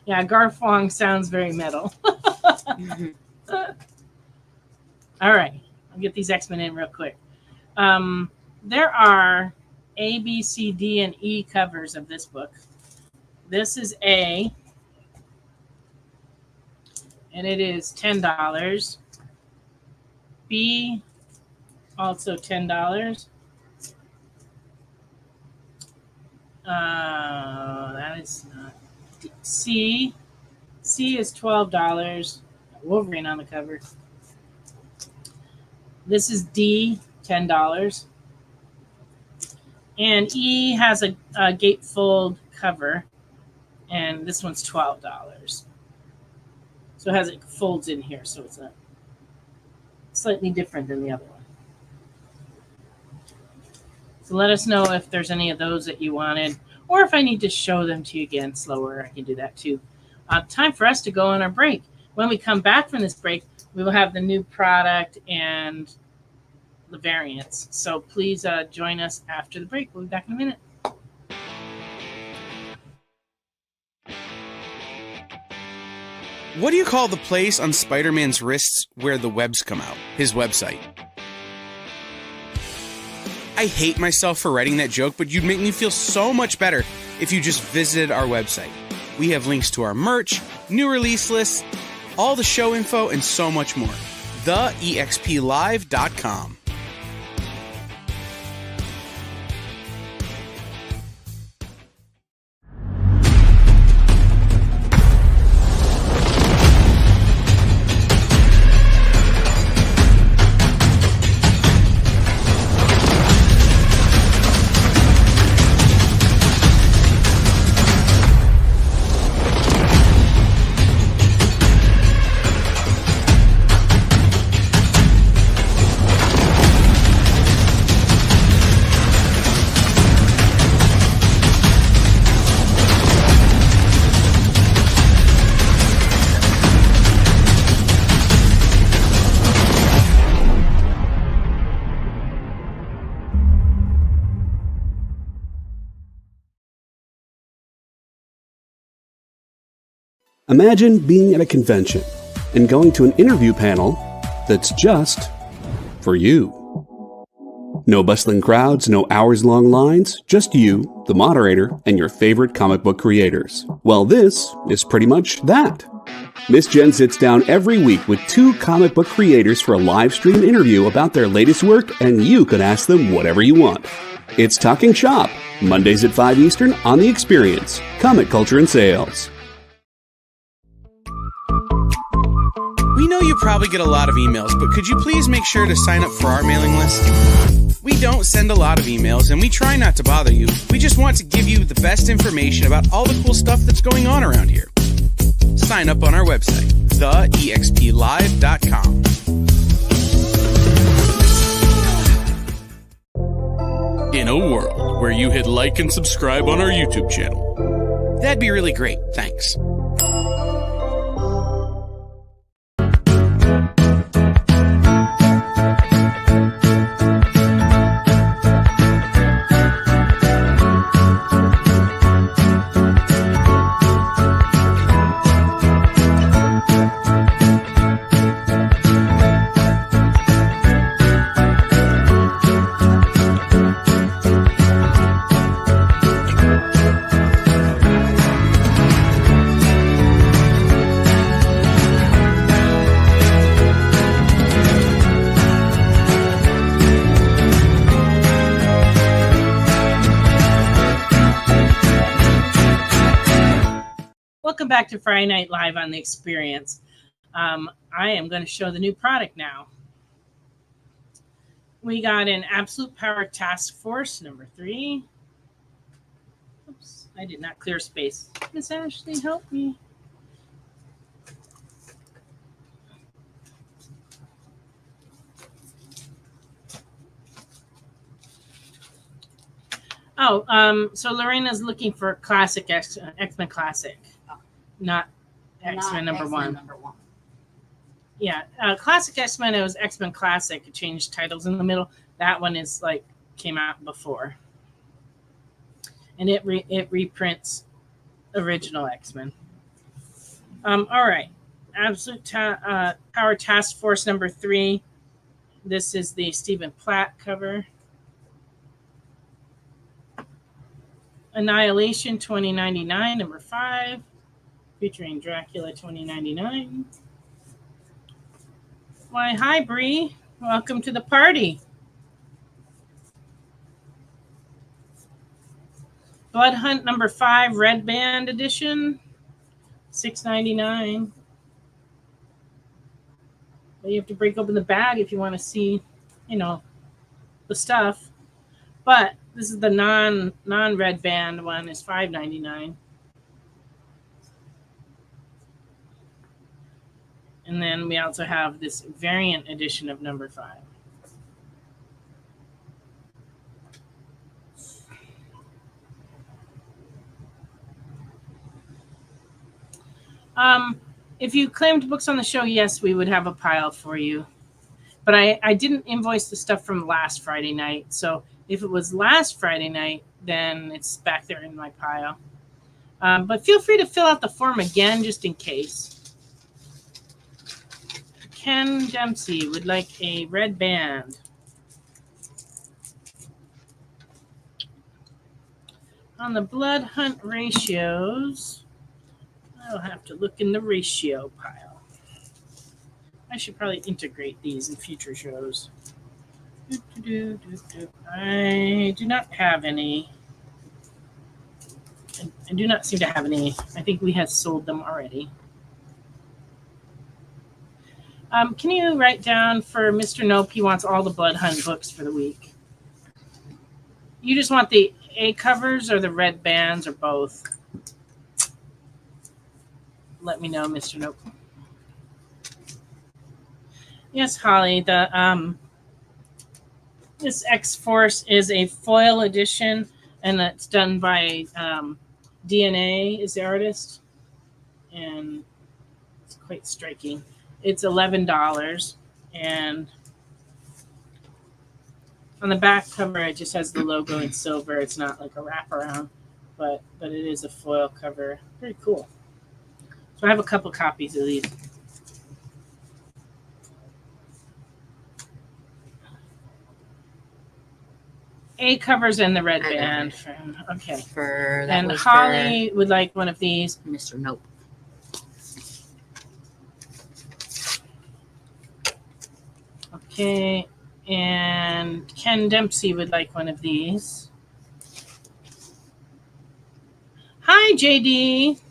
Yeah, Garfong sounds very metal. All right. I'll get these X-Men in real quick. There are A, B, C, D, and E covers of this book. This is A, and it is $10. B, also $10. That is not. C is $12. Wolverine on the cover. This is D, $10. And E has a gatefold cover, and this one's $12. So it folds in here, so it's slightly different than the other one. So let us know if there's any of those that you wanted, or if I need to show them to you again slower, I can do that too. Time for us to go on our break. When we come back from this break, we will have the new product and the variants. So please join us after the break. We'll be back in a minute. What do you call the place on Spider-Man's wrists where the webs come out? His website. I hate myself for writing that joke, but you'd make me feel so much better if you just visited our website. We have links to our merch, new release lists, all the show info, and so much more. TheEXPLive.com. Imagine being at a convention and going to an interview panel that's just for you. No bustling crowds, no hours-long lines, just you, the moderator, and your favorite comic book creators. Well, this is pretty much that. Miss Jen sits down every week with 2 comic book creators for a live stream interview about their latest work, and you can ask them whatever you want. It's Talking Shop, Mondays at 5 Eastern on The Experience, Comic Culture and Sales. We know you probably get a lot of emails, but could you please make sure to sign up for our mailing list? We don't send a lot of emails, and we try not to bother you. We just want to give you the best information about all the cool stuff that's going on around here. Sign up on our website, theexplive.com. In a world where you hit like and subscribe on our YouTube channel, that'd be really great. Thanks. Welcome back to Friday Night Live on The Experience. I am going to show the new product now. We got an Absolute Power Task Force number 3. Oops, I did not clear space. Miss Ashley, help me. So Lorena's looking for classic X-Men Classic. Not X-Men number one. Yeah, Classic X-Men, it was X-Men Classic. It changed titles in the middle. That one is came out before. And it reprints original X-Men. All right. Absolute Power Task Force number 3. This is the Stephen Platt cover. Annihilation 2099, number 5. Featuring Dracula 2099. Why, hi, Bree. Welcome to the party. Blood Hunt number 5, Red Band edition, $6.99. Well, you have to break open the bag if you want to see, the stuff. But this is the non-Red Band one. Is $5.99. And then we also have this variant edition of number 5. If you claimed books on the show, yes, we would have a pile for you. But I didn't invoice the stuff from last Friday night. So if it was last Friday night, then it's back there in my pile. But feel free to fill out the form again, just in case. Ken Dempsey would like a Red Band. On the Blood Hunt ratios, I'll have to look in the ratio pile. I should probably integrate these in future shows. I do not have any. I do not seem to have any. I think we have sold them already. Can you write down for Mr. Nope? He wants all the Blood Hunt books for the week. You just want the A covers or the red bands or both? Let me know, Mr. Nope. Yes, Holly. This X-Force is a foil edition, and it's done by DNA is the artist, and it's quite striking. It's $11, and on the back cover, it just has the logo in silver. It's not like a wraparound, but it is a foil cover. Very cool. So I have a couple copies of these. A covers in the red band. Okay. And Holly would like one of these. Mr. Nope. Okay. And Ken Dempsey would like one of these. Hi, JD.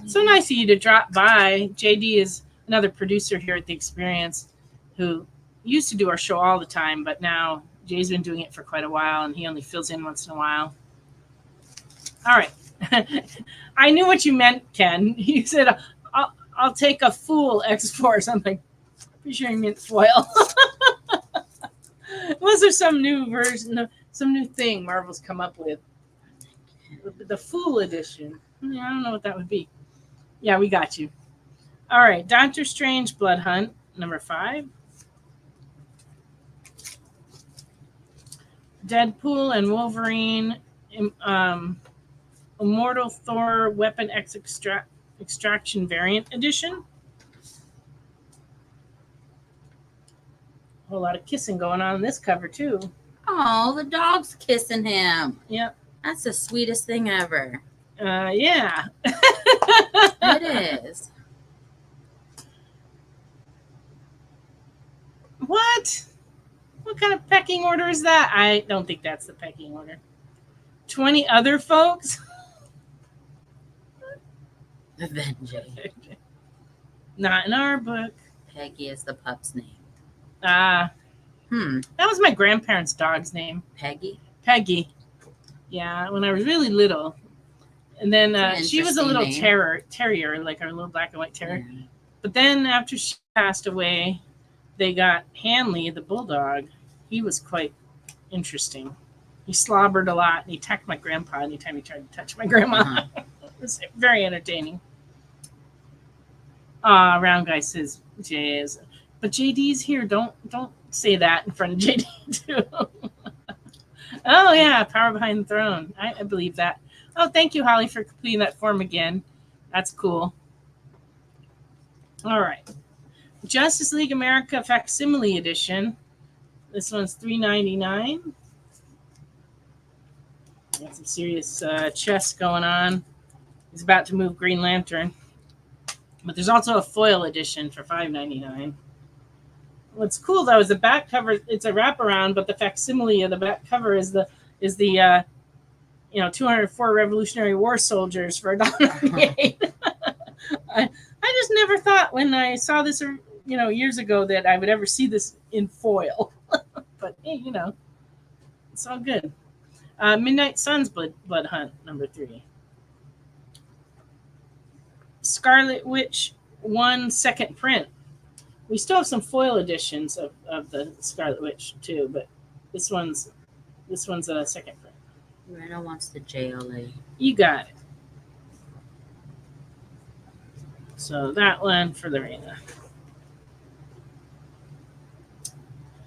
So nice of you to drop by. JD is another producer here at The Experience who used to do our show all the time, but now Jay's been doing it for quite a while, and he only fills in once in a while. All right. I knew what you meant, Ken. You said, I'll take a full X-Force. I'm like, pretty sure you meant foil. Was there some new version, some new thing Marvel's come up with? The Fool Edition. I don't know what that would be. Yeah, we got you. All right. Doctor Strange Blood Hunt, number 5. Deadpool and Wolverine, Immortal Thor Weapon X Extraction Variant Edition. A whole lot of kissing going on in this cover, too. Oh, the dog's kissing him. Yep. That's the sweetest thing ever. Yeah. It is. What? What kind of pecking order is that? I don't think that's the pecking order. 20 other folks? Avenging. Not in our book. Peggy is the pup's name. That was my grandparents' dog's name. Peggy? Peggy. Yeah, when I was really little. And then she was a little terrier, like our little black and white terrier. Yeah. But then after she passed away, they got Hanley, the bulldog. He was quite interesting. He slobbered a lot, and he attacked my grandpa anytime he tried to touch my grandma. It was very entertaining. Round Guy says Jay is. But JD's here. Don't say that in front of JD, too. Oh, yeah, Power Behind the Throne. I believe that. Oh, thank you, Holly, for completing that form again. That's cool. All right. Justice League America Facsimile Edition. This one's $3.99. Got some serious chess going on. He's about to move Green Lantern. But there's also a foil edition for $5.99. What's cool, though, is the back cover. It's a wraparound, but the facsimile of the back cover is the 204 Revolutionary War soldiers for $1.98. I just never thought when I saw this, years ago that I would ever see this in foil. But hey, it's all good. Midnight Suns Blood Hunt, number 3. Scarlet Witch 1 second print. We still have some foil editions of the Scarlet Witch too, but this one's a second print. Rena wants the JLA. You got it. So that one for the Rena.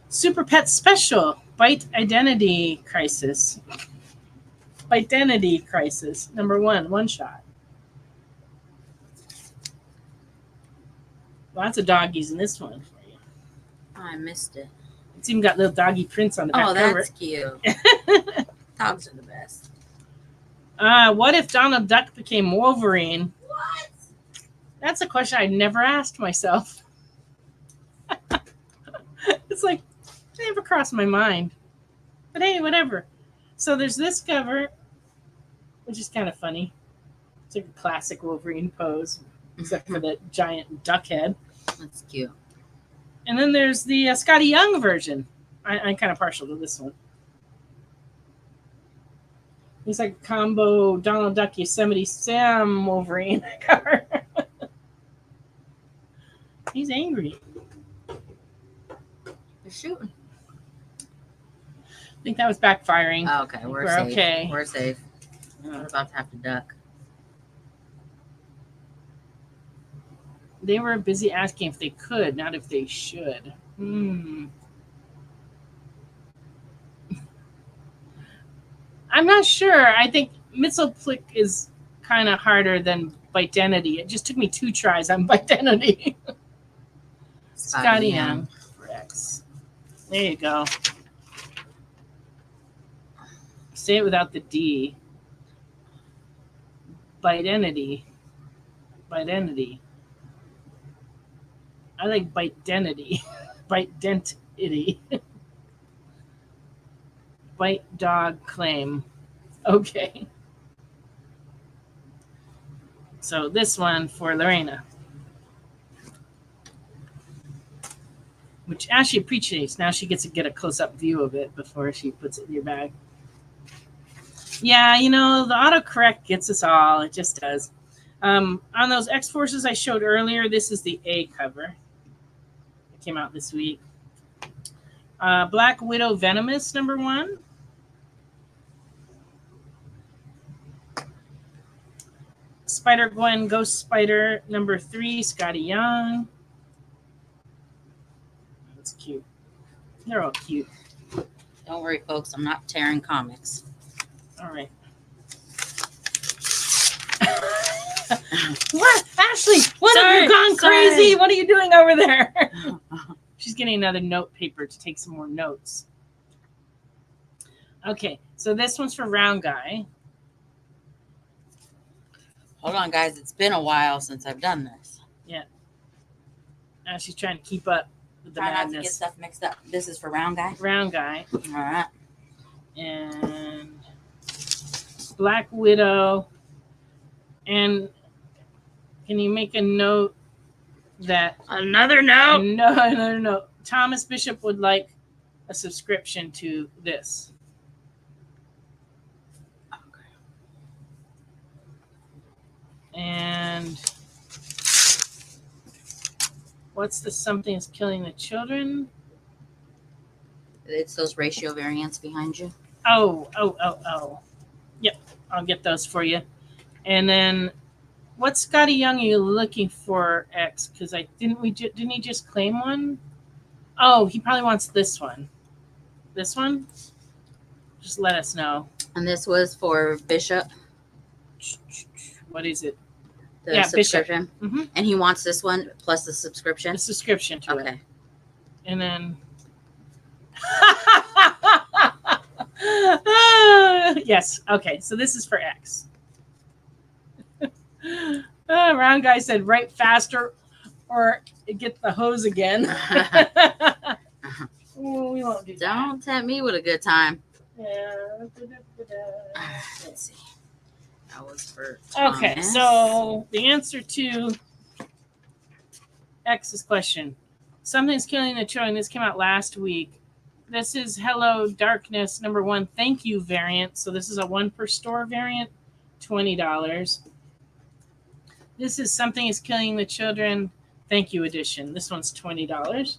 Super Pet Special Bite Identity Crisis. Identity Crisis number 1 shot. Lots of doggies in this one for you. Oh, I missed it. It's even got little doggy prints on the back cover. Oh, that's cute. Dogs are the best. What if Donald Duck became Wolverine? What? That's a question I never asked myself. It's like, it never crossed my mind. But hey, whatever. So there's this cover, which is kind of funny. It's like a classic Wolverine pose, except for the giant duck head. That's cute. And then there's the Scotty Young version. I'm kind of partial to this one. He's like a combo Donald Duck Yosemite Sam Wolverine cover. He's angry. They're shooting. I think that was backfiring. Oh, okay, we're safe. Okay. We're safe. We're about to have to duck. They were busy asking if they could, not if they should. I'm not sure. I think Mitzelplick is kind of harder than Identity. It just took me 2 tries on Identity. Scotty Young for X. There you go. Say it without the D. Identity. Identity. I like Identity. Identity. Bite dog claim. Okay. So this one for Lorena, which Ashley appreciates. Now she gets to get a close-up view of it before she puts it in your bag. Yeah, the autocorrect gets us all. It just does. On those X-Forces I showed earlier, this is the A cover. It came out this week. Black Widow Venomous, number 1. Spider-Gwen Ghost Spider, number 3, Scotty Young. That's cute. They're all cute. Don't worry, folks. I'm not tearing comics. All right. What? Ashley, what have you gone crazy? What are you doing over there? She's getting another note paper to take some more notes. Okay, so this one's for Round Guy. Hold on, guys. It's been a while since I've done this. Yeah. Now she's trying to keep up with the Try madness. not to get stuff mixed up. This is for Round Guy. Round Guy. All right. And Black Widow. And can you make a note that Another note. No. Thomas Bishop would like a subscription to this. And what's the something that's killing the children? It's those ratio variants behind you. Oh. Yep, I'll get those for you. And then, what Scotty Young are you looking for, X? Because didn't he just claim one? Oh, he probably wants this one. This one? Just let us know. And this was for Bishop. What is it? The subscription. Mm-hmm. And he wants this one plus the subscription. The subscription to it. Okay. And then yes. Okay. So this is for X. Round Guy said, "Write faster, or get the hose again." We won't do that. Don't tempt me with a good time. Yeah. Let's see. That was for Thomas. Okay. So the answer to X's question: something's killing the children. This came out last week. This is Hello Darkness number 1. Thank you variant. So this is a 1 per store variant, $20. This is Something is Killing the Children Thank You edition. This one's $20.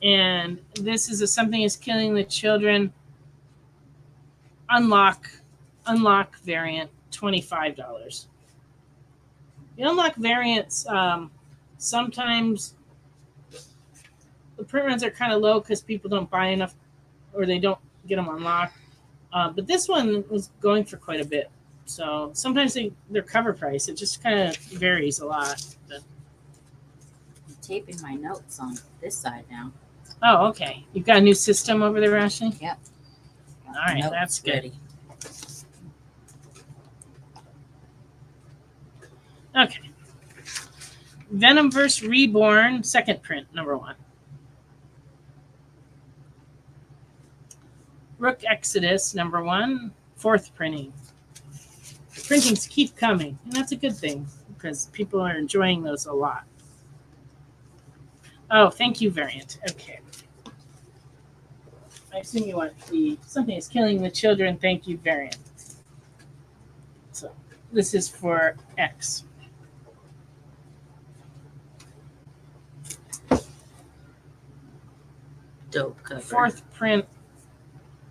And this is a Something is Killing the Children Unlock variant, $25. The unlock variants, sometimes the print runs are kind of low because people don't buy enough or they don't get them unlocked. But this one was going for quite a bit. So sometimes their cover price, it just kind of varies a lot. But. I'm taping my notes on this side now. Oh, okay. You've got a new system over there, Ashley? Yep. All right, Notes that's good. ready. Okay. Venomverse Reborn, second print, number 1. Rook Exodus, number 1, 4th printing. The printings keep coming, and that's a good thing because people are enjoying those a lot. Oh, thank you, variant. Okay. I assume you want the Something is Killing the Children, thank you, variant. So this is for X. Dope cover. 4th print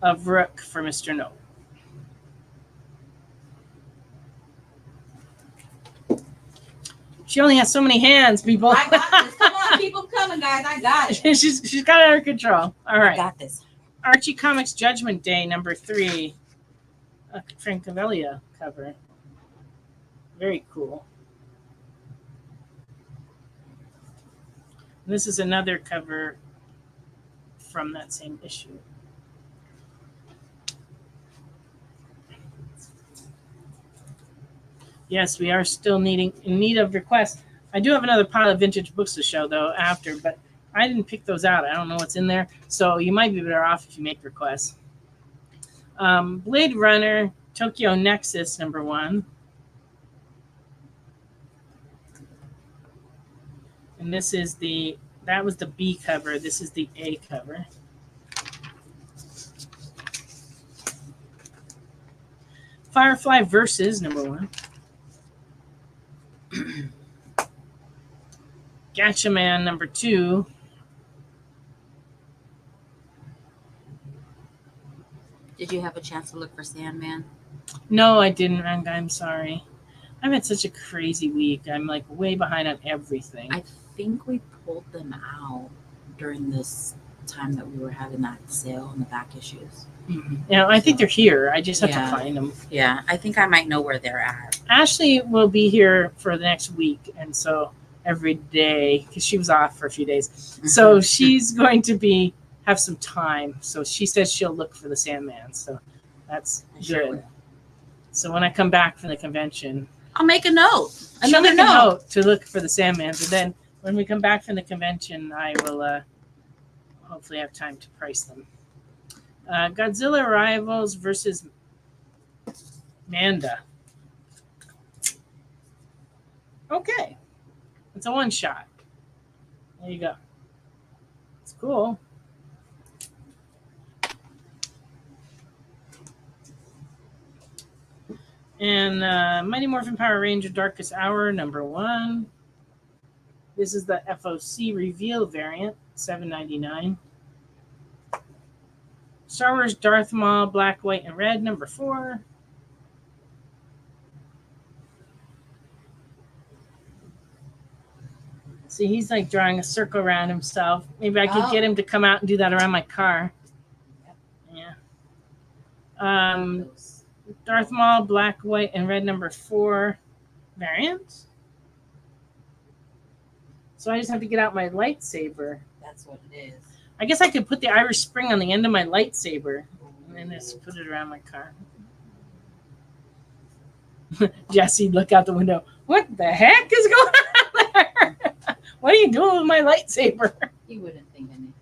of Rook for Mr. No. She only has so many hands, people. I got this. Come on, keep them coming, guys. I got it. she's got it under control. All right. I got this. Archie Comics Judgment Day, number 3. Frank Cavelia cover. Very cool. This is another cover from that same issue. Yes, we are still in need of requests. I do have another pile of vintage books to show though after, but I didn't pick those out. I don't know what's in there, so you might be better off if you make requests. Blade Runner Tokyo Nexus #1, and this is that was the B cover. This is the A cover. Firefly Versus #1. Gatchaman #2. Did you have a chance to look for Sandman? No, I didn't, Ranga. I'm sorry. I've had such a crazy week. I'm like way behind on everything. I think we pulled them out during this time that we were having that sale on the back issues. Mm-hmm. Yeah, I think they're here. I just have to find them. Yeah, I think I might know where they're at. Ashley will be here for the next week, and so every day, because she was off for a few days, so she's going to have some time. So she says she'll look for the Sandman. So that's good. So when I come back from the convention, I'll make a note. Another note to look for the Sandmans, and then when we come back from the convention, I will hopefully have time to price them. Godzilla Rivals versus Manda. Okay, it's a one shot. There you go. It's cool. And Mighty Morphin Power Ranger Darkest Hour #1. This is the FOC reveal variant, $7.99. Star Wars Darth Maul Black, White, and Red #4. See, he's like drawing a circle around himself. Maybe I could get him to come out and do that around my car. Yeah. Darth Maul Black, White, and Red #4 variant. So I just have to get out my lightsaber. That's what it is. I guess I could put the Irish Spring on the end of my lightsaber and then just put it around my car. Jesse, look out the window. What the heck is going on there? What are you doing with my lightsaber? He wouldn't think anything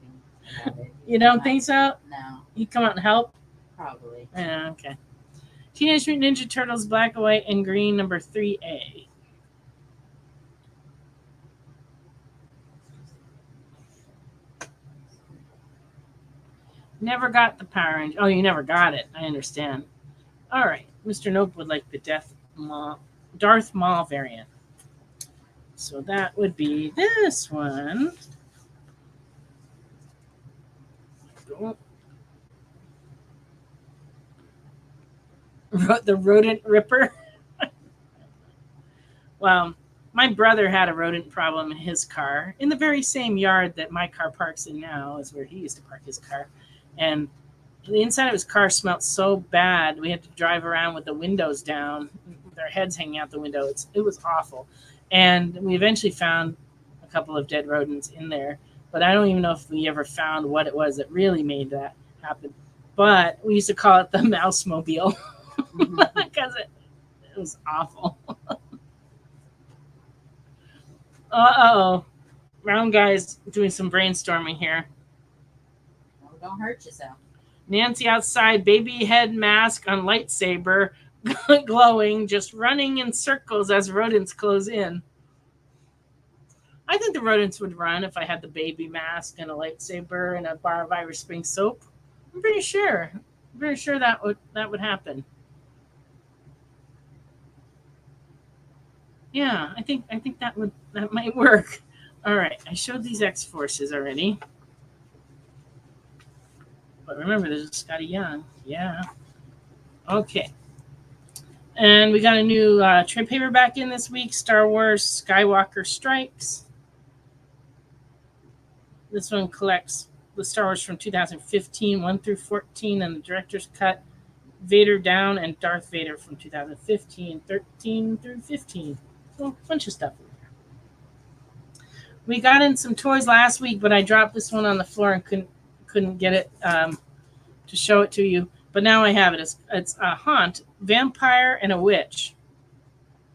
about it. You don't think so? No. He'd come out and help? Probably. Yeah, okay. Teenage Mutant Ninja Turtles Black, White, and Green #3A. Never got the Power Ranger. Oh, you never got it. I understand. All right. Mr. Nope would like the Darth Maul variant. So that would be this one. The Rodent Ripper. Well, my brother had a rodent problem in his car in the very same yard that my car parks in now is where he used to park his car. And the inside of his car smelled so bad, we had to drive around with the windows down, with our heads hanging out the window. It was awful. And we eventually found a couple of dead rodents in there. But I don't even know if we ever found what it was that really made that happen. But we used to call it the Mouse Mobile because it was awful. Uh-oh. Round guy's doing some brainstorming here. Don't hurt yourself. Nancy outside, baby head mask on lightsaber, glowing, just running in circles as rodents close in. I think the rodents would run if I had the baby mask and a lightsaber and a bar of Irish Spring soap. I'm pretty sure. That would happen. Yeah, I think that might work. All right, I showed these X-Forces already. But remember, there's Scotty Young. Yeah. Okay. And we got a new trade paperback in this week, Star Wars Skywalker Strikes. This one collects the Star Wars from 2015, 1 through 14, and the director's cut. Vader Down, and Darth Vader from 2015, 13 through 15. So a bunch of stuff. We got in some toys last week, but I dropped this one on the floor and couldn't get it to show it to you. But now I have it. It's a haunt, vampire, and a witch.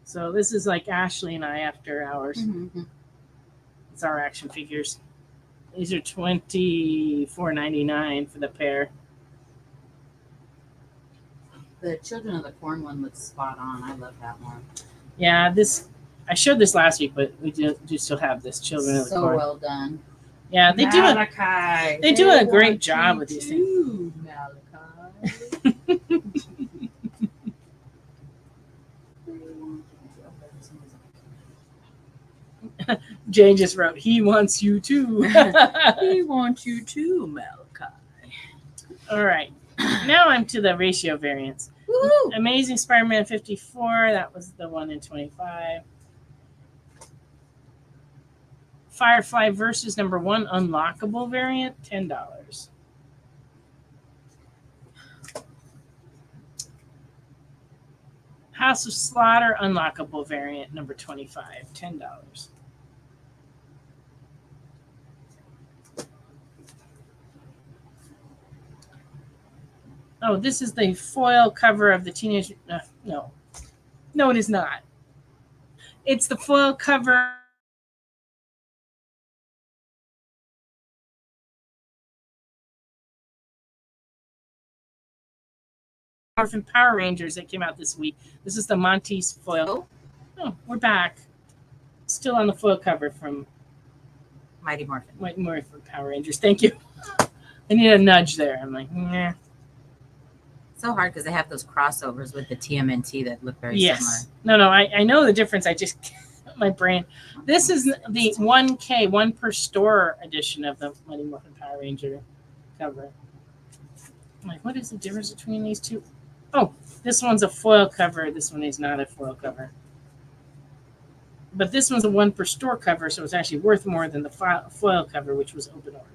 So this is like Ashley and I after hours. Mm-hmm. It's our action figures. These are $24.99 for the pair. The Children of the Corn one looks spot on. I love that one. Yeah, I showed this last week, but we do still have this Children of the Corn. So well done. Yeah, they Malachi. do a great job with these things. Malachi. Jane just wrote, "He wants you too." He wants you too, Malachi. All right. Now I'm to the ratio variants. Woo-hoo. Amazing Spider-Man 54. That was the one in 25. Firefly versus #1 unlockable variant, $10. House of Slaughter unlockable variant number 25, $10. Oh, this is the foil cover of the Teenage... No, it is not. It's the foil cover Morphin Power Rangers that came out this week. This is the Monty's foil. Oh, we're back. Still on the foil cover from Mighty Morphin. Mighty Morphin Power Rangers. Thank you. I need a nudge there. I'm like, nah. So hard because they have those crossovers with the TMNT that look very Yes. No, I know the difference. I just, my brain. This is the 1K, one per store edition of the Mighty Morphin Power Ranger cover. I'm like, what is the difference between these two? Oh, this one's a foil cover. This one is not a foil cover. But this one's a one per store cover, so it's actually worth more than the foil cover, which was open order.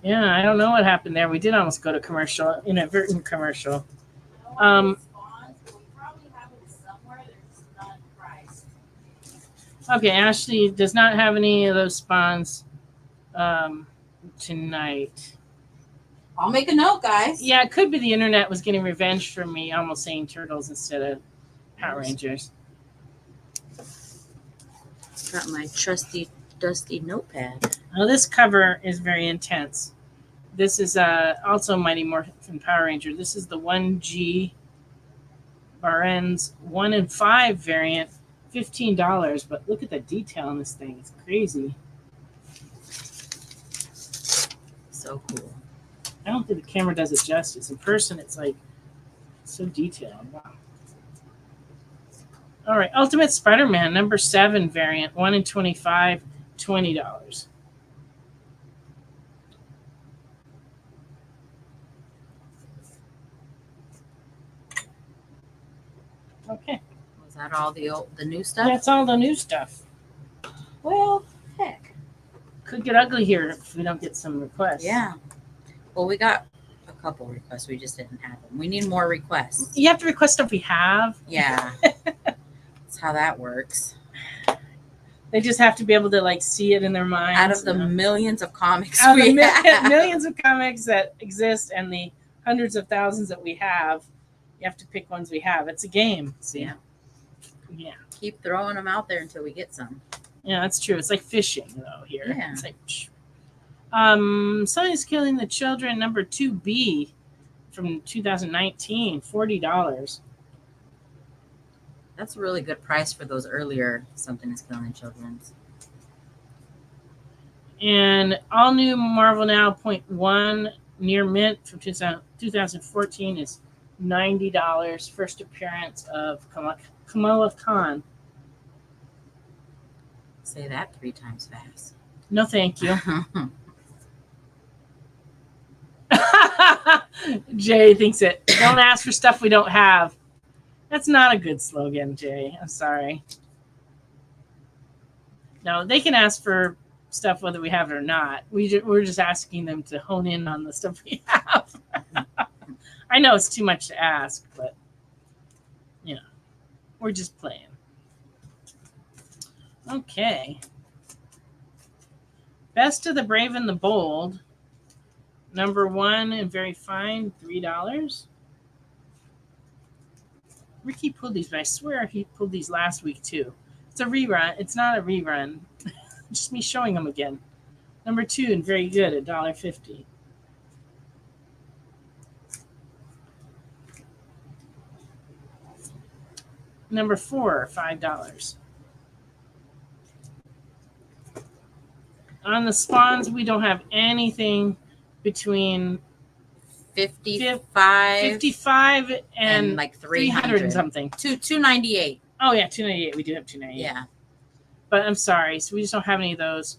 Yeah, I don't know what happened there. We did almost go to commercial, inadvertent commercial. Okay, Ashley does not have any of those spawns tonight. I'll make a note, guys. Yeah, it could be the internet was getting revenge for me almost saying Turtles instead of Power Rangers. Got my trusty, dusty notepad. Now, this cover is very intense. This is also Mighty Morphin Power Ranger. This is the 1G Baren's 1 in 5 variant, $15. But look at the detail on this thing. It's crazy. So cool. I don't think the camera does it justice. In person, it's like so detailed. Wow. All right, Ultimate Spider-Man #7 variant, 1 in 25, $20. Okay. Was that all the new stuff? That's all the new stuff. Well, heck. Could get ugly here if we don't get some requests. Yeah. Well, we got a couple requests. We just didn't have them. We need more requests. You have to request stuff we have. Yeah. That's how that works. They just have to be able to like see it in their minds. Out of the millions of comics Out of we the have. millions of comics that exist and the hundreds of thousands that we have, you have to pick ones we have. It's a game. See? Yeah. Yeah. Keep throwing them out there until we get some. Yeah, that's true. It's like fishing, though, here. Yeah. It's like, Sonny's Killing the Children #2B from 2019, $40. That's a really good price for those earlier Something is Killing Children's. And all new Marvel Now .1 near mint from 2014 is $90. First appearance of Kamala Khan. Say that 3 times fast. No, thank you. Jay thinks it. Don't ask for stuff we don't have. That's not a good slogan, Jay. I'm sorry. No, they can ask for stuff whether we have it or not. We're just asking them to hone in on the stuff we have. I know it's too much to ask, but we're just playing. Okay. Best of the Brave and the Bold. Number 1 and very fine, $3. Ricky pulled these, but I swear he pulled these last week too. It's a rerun. It's not a rerun. Just me showing them again. Number 2 and very good at $1.50. Number 4, $5. On the spawns, we don't have anything between 55 and like 300 and something. 298. Oh yeah, 298. We do have 298. Yeah. But I'm sorry, so we just don't have any of those.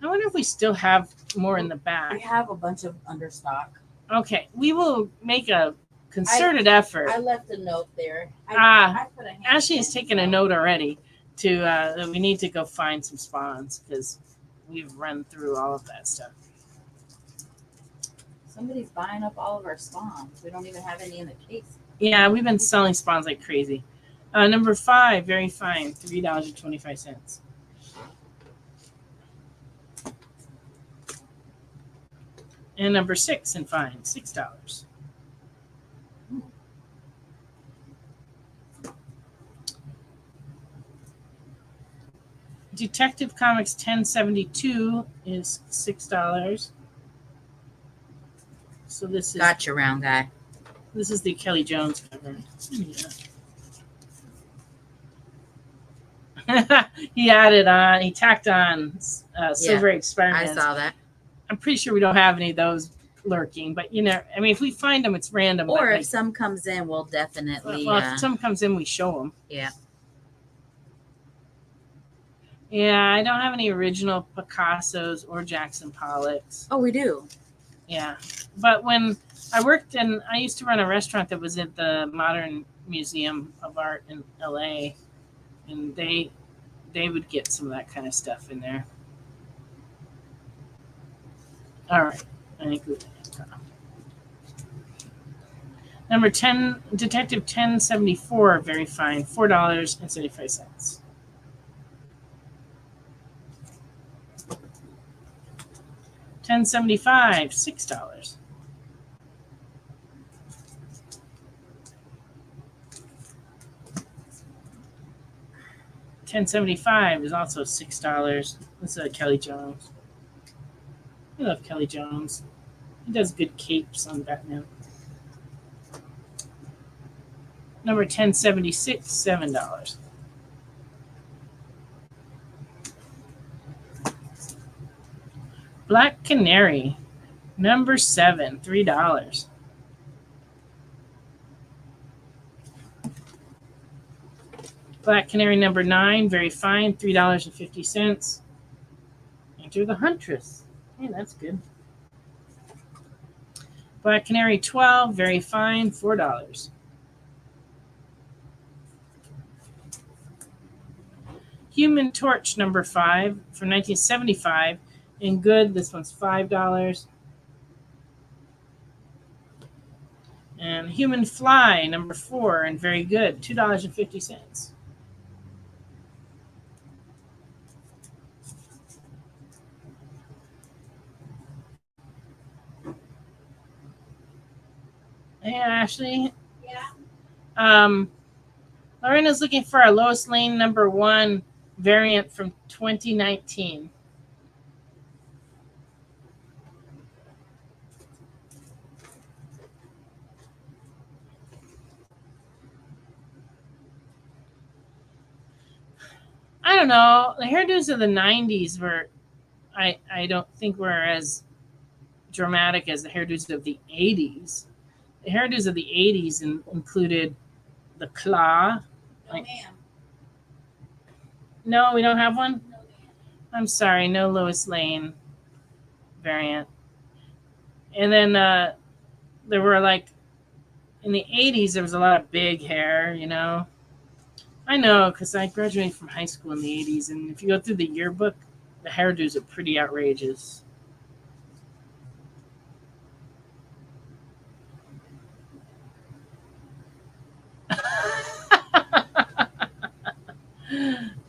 I wonder if we still have more in the back. We have a bunch of understock. Okay, we will make a concerted effort. I left a note there. Ashley has taken a note already to that we need to go find some spawns because we've run through all of that stuff. Somebody's buying up all of our spawns. We don't even have any in the case. Yeah, we've been selling spawns like crazy. Number 5, very fine, $3.25. And number 6 and fine, $6. Detective Comics 1072 is $6. So this is Gotcha, round guy. This is the Kelly Jones cover. Yeah. He tacked on Silver Experiments. I saw that. I'm pretty sure we don't have any of those lurking, but I mean, if we find them, it's random. Or if some comes in, we'll definitely. Well, if some comes in, we show them. Yeah. Yeah, I don't have any original Picassos or Jackson Pollocks. Oh, we do. Yeah, but when I used to run a restaurant that was at the Modern Museum of Art in LA, and they would get some of that kind of stuff in there. All right, I think we number 10, Detective 1074, very fine, $4.75. $10.75, $6. $10.75 is also $6. This is Kelly Jones. I love Kelly Jones. He does good capes on Batman. Number 1076, $7. Black Canary, number 7, $3. Black Canary number 9, very fine, $3.50. Enter the Huntress. Hey, that's good. Black Canary 12, very fine, $4. Human Torch number 5 from 1975. In good, this one's $5. And Human Fly number 4 and very good, $2.50. Hey, Ashley. Yeah. Lorena's looking for our Lois Lane number 1 variant from 2019. I don't know. The hairdos of the 90s were, I don't think were as dramatic as the hairdos of the 80s. The hairdos of the 80s included the claw. No, ma'am. No, we don't have one? No, ma'am. I'm sorry, no Lois Lane variant. And then there were in the 80s, there was a lot of big hair, I know, because I graduated from high school in the 80s, and if you go through the yearbook, the hairdos are pretty outrageous.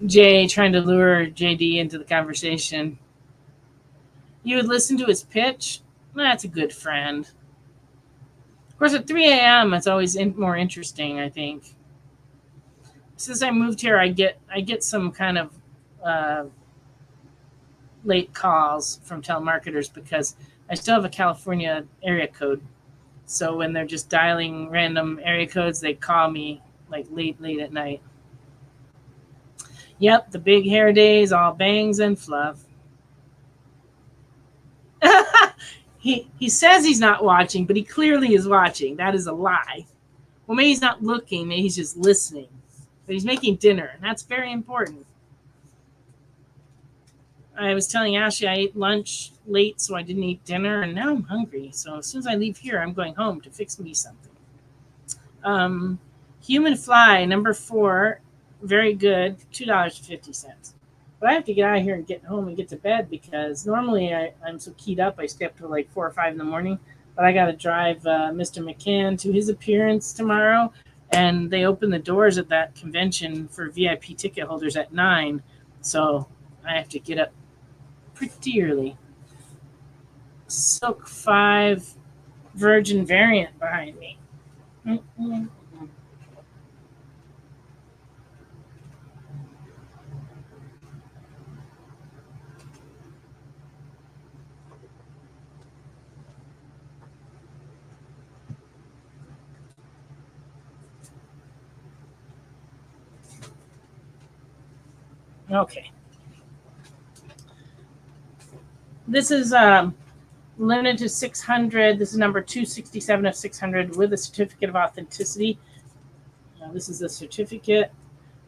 Jay trying to lure JD into the conversation. You would listen to his pitch? That's a good friend. Of course, at 3 a.m., it's always more interesting, I think. Since I moved here, I get some kind of uh, late calls from telemarketers because I still have a California area code. So when they're just dialing random area codes, they call me like late at night. Yep, the big hair days, all bangs and fluff. He says he's not watching, but he clearly is watching. That is a lie. Well, maybe he's not looking, maybe he's just listening. But he's making dinner, and that's very important. I was telling Ashley I ate lunch late, so I didn't eat dinner, and now I'm hungry. So as soon as I leave here, I'm going home to fix me something. Human Fly, number 4, very good, $2.50. But I have to get out of here and get home and get to bed because normally I'm so keyed up, I stay up till like 4 or 5 in the morning. But I got to drive Mr. McCann to his appearance tomorrow, and they open the doors at that convention for VIP ticket holders at 9. So I have to get up pretty early. Silk 5 Virgin variant behind me. Mm-mm. Okay. This is limited to 600. This is number 267 of 600 with a certificate of authenticity. This is the certificate,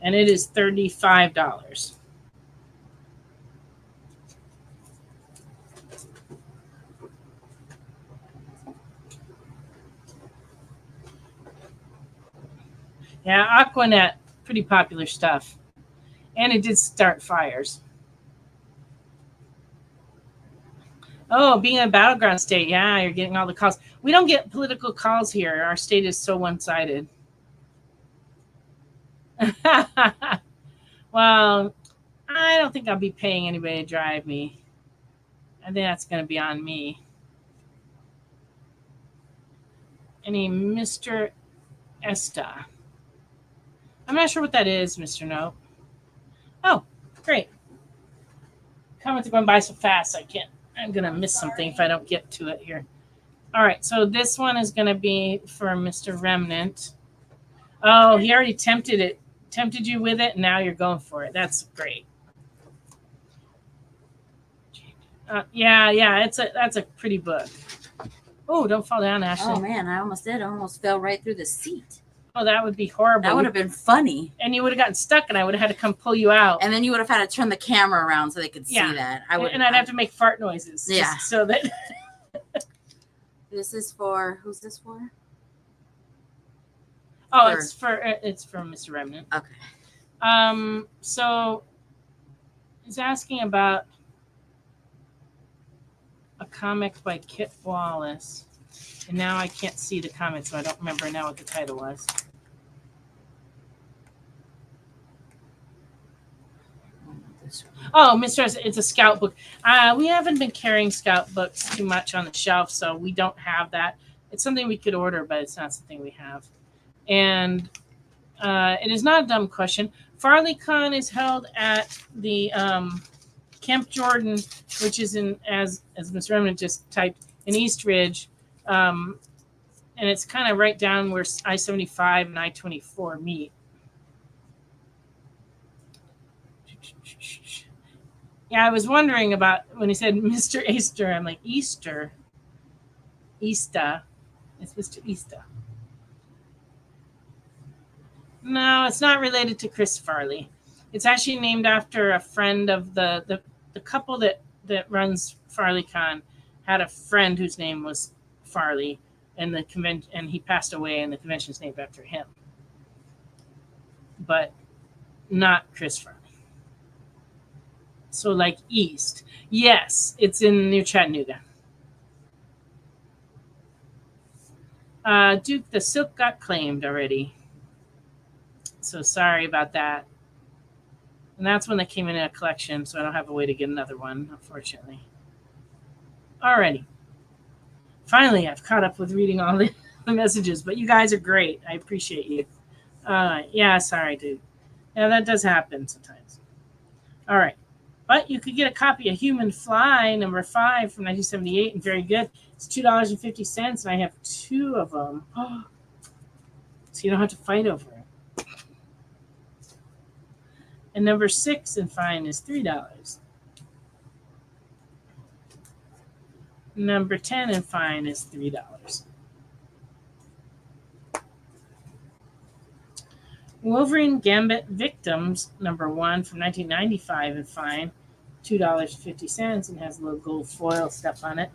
and it is $35. Yeah, Aquanet, pretty popular stuff. And it did start fires. Oh, being a battleground state, yeah, you're getting all the calls. We don't get political calls here. Our state is so one-sided. Well, I don't think I'll be paying anybody to drive me. I think that's going to be on me. Any Mr. Esta? I'm not sure what that is, Mr. No. Oh, great. Comments are going by so fast, I'm going to miss something if I don't get to it here. All right, so this one is going to be for Mr. Remnant. Oh, he already tempted you with it, and now you're going for it. That's great. Yeah, that's a pretty book. Oh, don't fall down, Ashley. Oh man, I almost did. I almost fell right through the seat. Oh, that would be horrible. That would have been funny. And you would have gotten stuck, and I would have had to come pull you out. And then you would have had to turn the camera around so they could see that. And I'd have to make fart noises. Yeah. So that. This is for who's this for? Oh, it's for Mr. Remnant. Okay. So he's asking about a comic by Kit Wallace, and now I can't see the comment, so I don't remember now what the title was. Oh, it's a Scout book. We haven't been carrying Scout books too much on the shelf, so we don't have that. It's something we could order, but it's not something we have. And it is not a dumb question. FarleyCon is held at the Camp Jordan, which is as Ms. Remnant just typed, in East Ridge. And it's kind of right down where I-75 and I-24 meet. Yeah, I was wondering about when he said Mr. Easter. I'm like, Easter? Easter. It's Mr. Easter. No, it's not related to Chris Farley. It's actually named after a friend of the couple that runs FarleyCon had a friend whose name was Farley, and the convention, and he passed away, and the convention's named after him. But not Chris Farley. So like East. Yes, it's in near Chattanooga. Duke, the silk got claimed already. So sorry about that. And that's when they came in a collection, so I don't have a way to get another one, unfortunately. Alrighty. Finally, I've caught up with reading all the messages, but you guys are great. I appreciate you. Yeah, sorry, dude. Yeah, that does happen sometimes. All right. But you could get a copy of Human Fly, number 5 from 1978, and very good. It's $2.50, and I have 2 of them. So you don't have to fight over it. And number 6 and fine is $3. Number 10 and fine is $3. Wolverine Gambit Victims, number 1 from 1995 and fine, $2.50, and has a little gold foil stuff on it.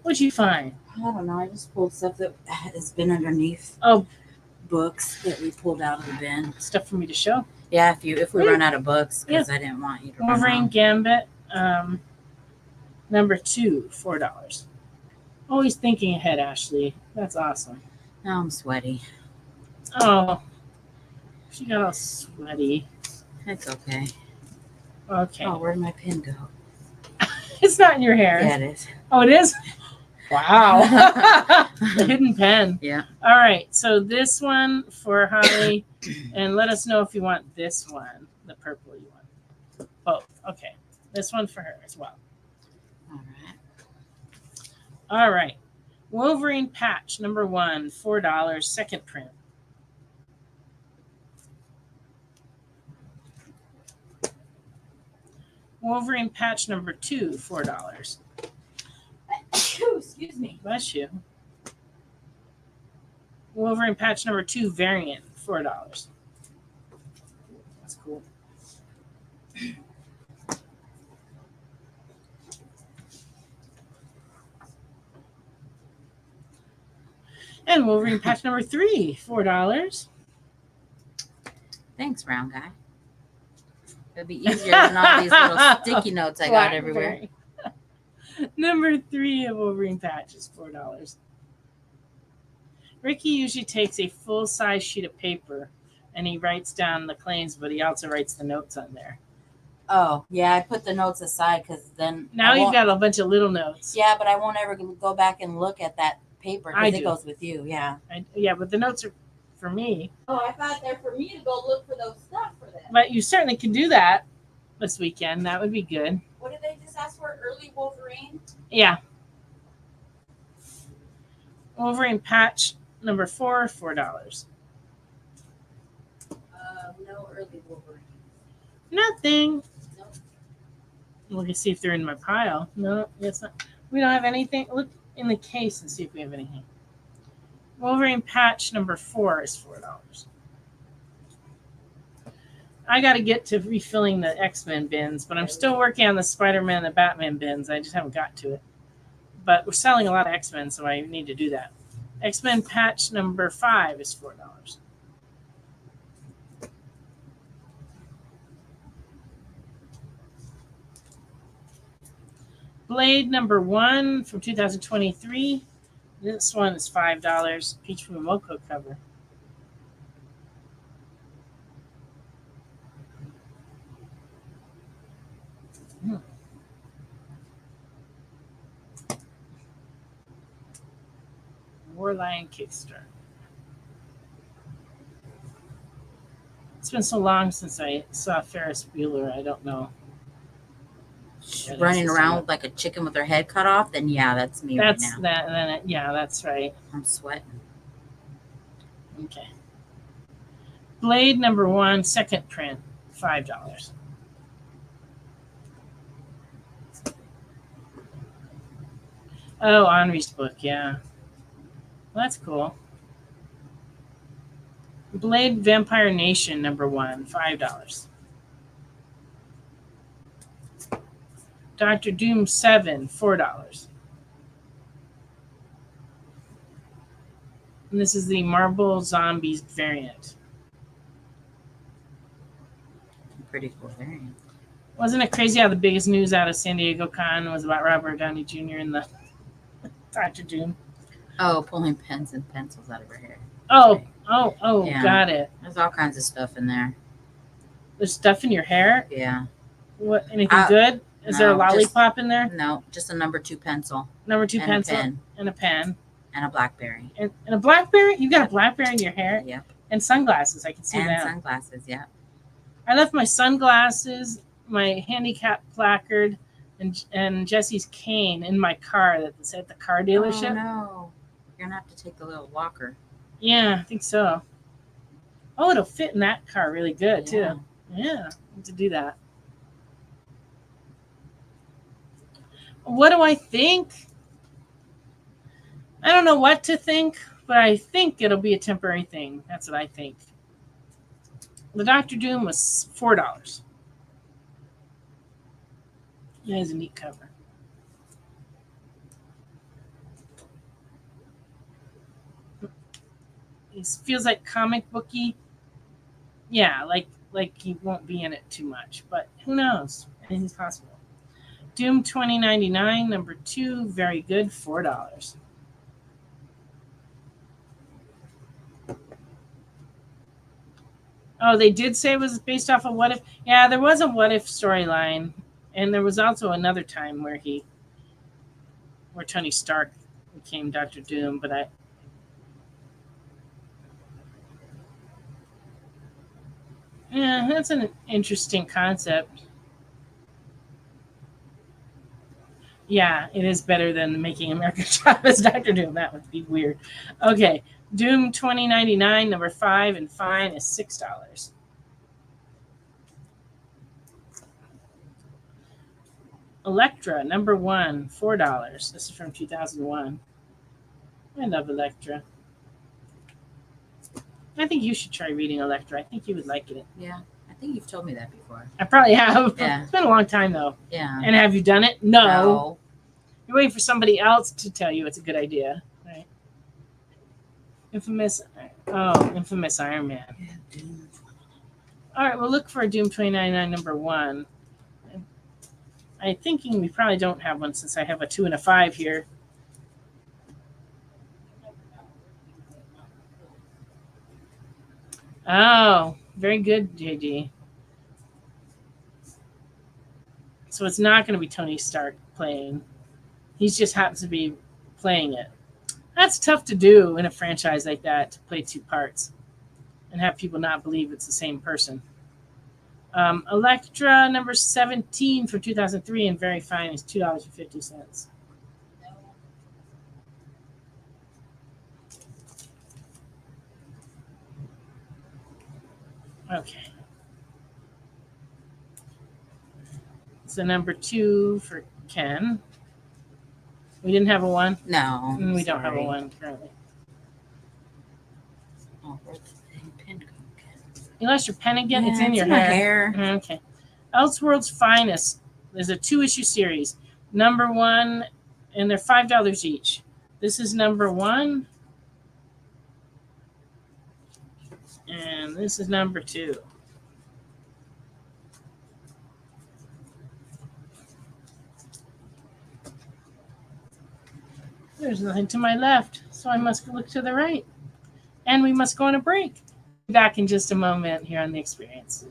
What'd you find? I don't know. I just pulled stuff that has been underneath Oh, books that we pulled out of the bin. stuff for me to show. Yeah, if we run out of books, because I didn't want you to run Wolverine out. Gambit, number 2, $4. Always thinking ahead, Ashley. That's awesome. Now I'm sweaty. Oh, she got all sweaty. It's okay. Okay. Oh, where'd my pin go? It's not in your hair. Yeah, it is. Oh, it is? Wow. The hidden pen. Yeah. All right. So this one for Holly, and let us know if you want this one, the purple you want. Both. Okay. This one for her as well. All right. All right. Wolverine patch number 1, $4, second print. Wolverine patch number 2, $4. Excuse me. Bless you. Wolverine patch number 2 variant, $4. That's cool. And Wolverine patch number 3, $4. Thanks, round guy. It'll be easier than all these little sticky notes I got everywhere. Number 3 of Wolverine patch is $4. Ricky usually takes a full-size sheet of paper and he writes down the claims, but he also writes the notes on there. Oh, yeah, I put the notes aside because then... Now you've got a bunch of little notes. Yeah, but I won't ever go back and look at that paper I because it do. goes with you, yeah. Yeah, but the notes are for me. Oh, I thought they're for me to go look for those stuff for them. But you certainly can do that this weekend. That would be good. What did they just ask for? Early Wolverine? Yeah. Wolverine patch number 4, $4. No early Wolverine. Nothing. Nope. Look and see if they're in my pile. No, it's not. We don't have anything. Look in the case and see if we have anything. Wolverine patch number 4 is $4. I got to get to refilling the X-Men bins, but I'm still working on the Spider-Man and the Batman bins. I just haven't got to it. But we're selling a lot of X-Men, so I need to do that. X-Men patch number 5 is $4. Blade number 1 from 2023. This one is $5. Peach from Momoko cover. Warlion Kickstarter. It's been so long since I saw Ferris Bueller. I don't know. Running around like a chicken with her head cut off, then yeah, that's me right now. Yeah, that's right. I'm sweating. Okay. Blade number 1, second print, $5. Oh, Henri's book, yeah. Well, that's cool. Blade Vampire Nation number 1, $5. Dr. Doom 7, $4. And this is the Marble Zombies variant. Pretty cool variant. Wasn't it crazy how the biggest news out of San Diego Con was about Robert Downey Jr. and the Dr. Doom? Oh, pulling pens and pencils out of her hair. Oh, Yeah. got it. There's all kinds of stuff in there. There's stuff in your hair? Yeah. What? Anything good? Is there a lollipop in there? No, just a number 2 pencil. Number 2 and pencil. A pen. And a pen. And a BlackBerry. And a BlackBerry? You got a BlackBerry in your hair? Yep. And sunglasses. I can see that. And sunglasses, yeah. I left my sunglasses, my handicap placard, and Jesse's cane in my car that's at the car dealership. Oh, no. You're going to have to take the little walker. Yeah, I think so. Oh, it'll fit in that car really good, too. Yeah, I need to do that. What do I think? I don't know what to think, but I think it'll be a temporary thing. That's what I think. The Dr. Doom was $4. It has a neat cover. It feels like comic booky. Yeah, like he won't be in it too much, but who knows? Anything's possible. Doom 2099, number 2, very good, $4. Oh, they did say it was based off of What If. Yeah, there was a What If storyline, and there was also another time where Tony Stark became Dr. Doom, but yeah, that's an interesting concept. Yeah, it is better than making America Chavez Dr. Doom. That would be weird. Okay, Doom 2099, number 5, and fine is $6. Elektra, number 1, $4. This is from 2001. I love Elektra. I think you should try reading Elektra. I think you would like it. Yeah, I think you've told me that before. I probably have. Yeah. It's been a long time, though. Yeah. And have you done it? No. You're waiting for somebody else to tell you it's a good idea, right? Infamous Iron Man. Yeah, All right, we'll look for a Doom 2099 number 1. I'm thinking we probably don't have one since I have a 2 and a 5 here. Oh, very good, JD. So it's not going to be Tony Stark playing. He just happens to be playing it. That's tough to do in a franchise like that, to play 2 parts and have people not believe it's the same person. Elektra, number 17 for 2003 and very fine is $2.50. Okay. So number 2 for Ken. We didn't have a 1? No. We don't have a 1 currently. Oh, where's the pen go? You lost your pen again? Yeah, it's in your my hair. Okay. Elseworld's Finest. There's a 2-issue series. Number 1, and they're $5 each. This is number 1. And this is number 2. There's nothing to my left, so I must look to the right. And we must go on a break. Be back in just a moment here on The Experience.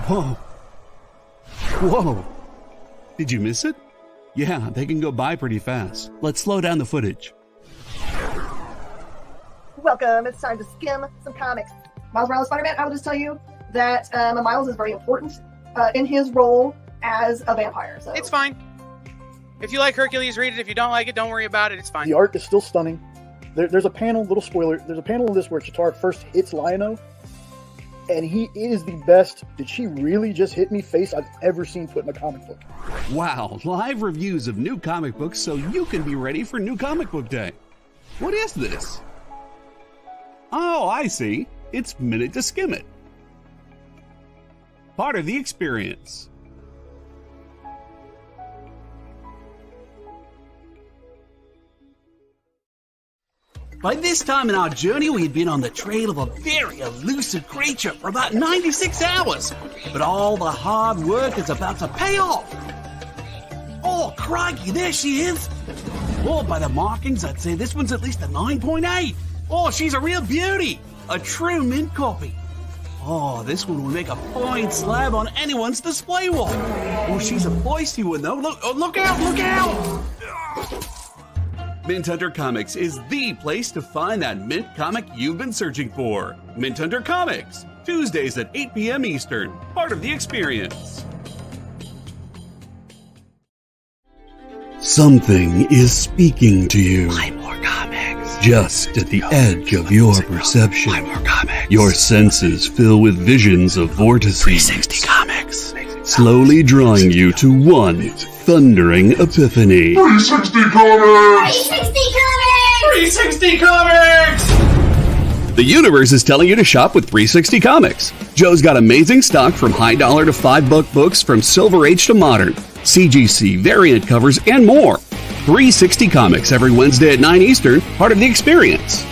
Whoa. Whoa. Did you miss it? Yeah, they can go by pretty fast. Let's slow down the footage. Welcome. It's time to skim some comics. Miles Morales Spider-Man, I will just tell you that Miles is very important in his role as a vampire. So It's fine. If you like Hercules, read it. If you don't like it, don't worry about it. It's fine. The art is still stunning. There's a panel, little spoiler, there's a panel in this where Chitauri first hits Lion-O, and he is the best "did she really just hit me" face I've ever seen put in a comic book. Wow, live reviews of new comic books so you can be ready for New Comic Book Day. What is this? Oh, I see. It's Minute to Skim It. Part of the experience. By this time in our journey, we had been on the trail of a very elusive creature for about 96 hours. But all the hard work is about to pay off. Oh, crikey, there she is. Oh, by the markings, I'd say this one's at least a 9.8. Oh, she's a real beauty. A true mint copy. Oh, this one will make a fine slab on anyone's display wall. Oh, she's a feisty one, though. Look out, look out! Mint Hunter Comics is the place to find that mint comic you've been searching for. Mint Hunter Comics, Tuesdays at 8 p.m. Eastern, part of the experience. Something is speaking to you. Buy more comics. Just at the edge of your perception. Buy more comics. Your senses fill with visions of vortices. 360 Comics. Slowly drawing you to one thundering epiphany. 360 Comics! 360 Comics! The universe is telling you to shop with 360 Comics. Joe's got amazing stock from high dollar to $5 books from Silver Age to modern, CGC, variant covers, and more. 360 Comics every Wednesday at 9 Eastern, part of the experience.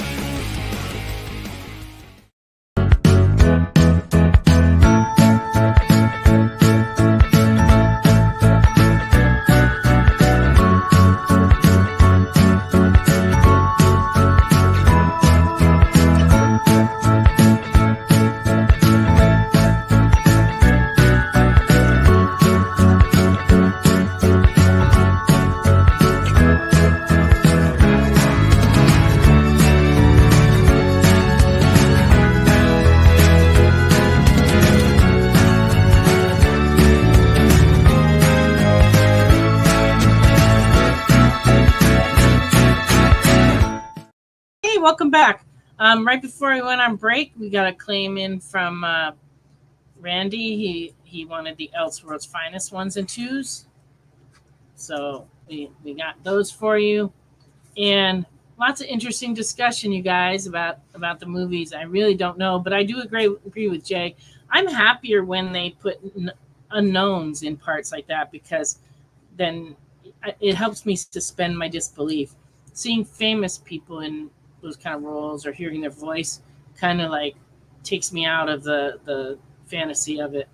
Welcome back. Right before we went on break, we got a claim in from Randy. He wanted the Elseworld's Finest 1s and 2s. So we got those for you. And lots of interesting discussion, you guys, about the movies. I really don't know, but I do agree with Jay. I'm happier when they put unknowns in parts like that, because then it helps me suspend my disbelief. Seeing famous people in those kind of roles or hearing their voice kind of like takes me out of the fantasy of it.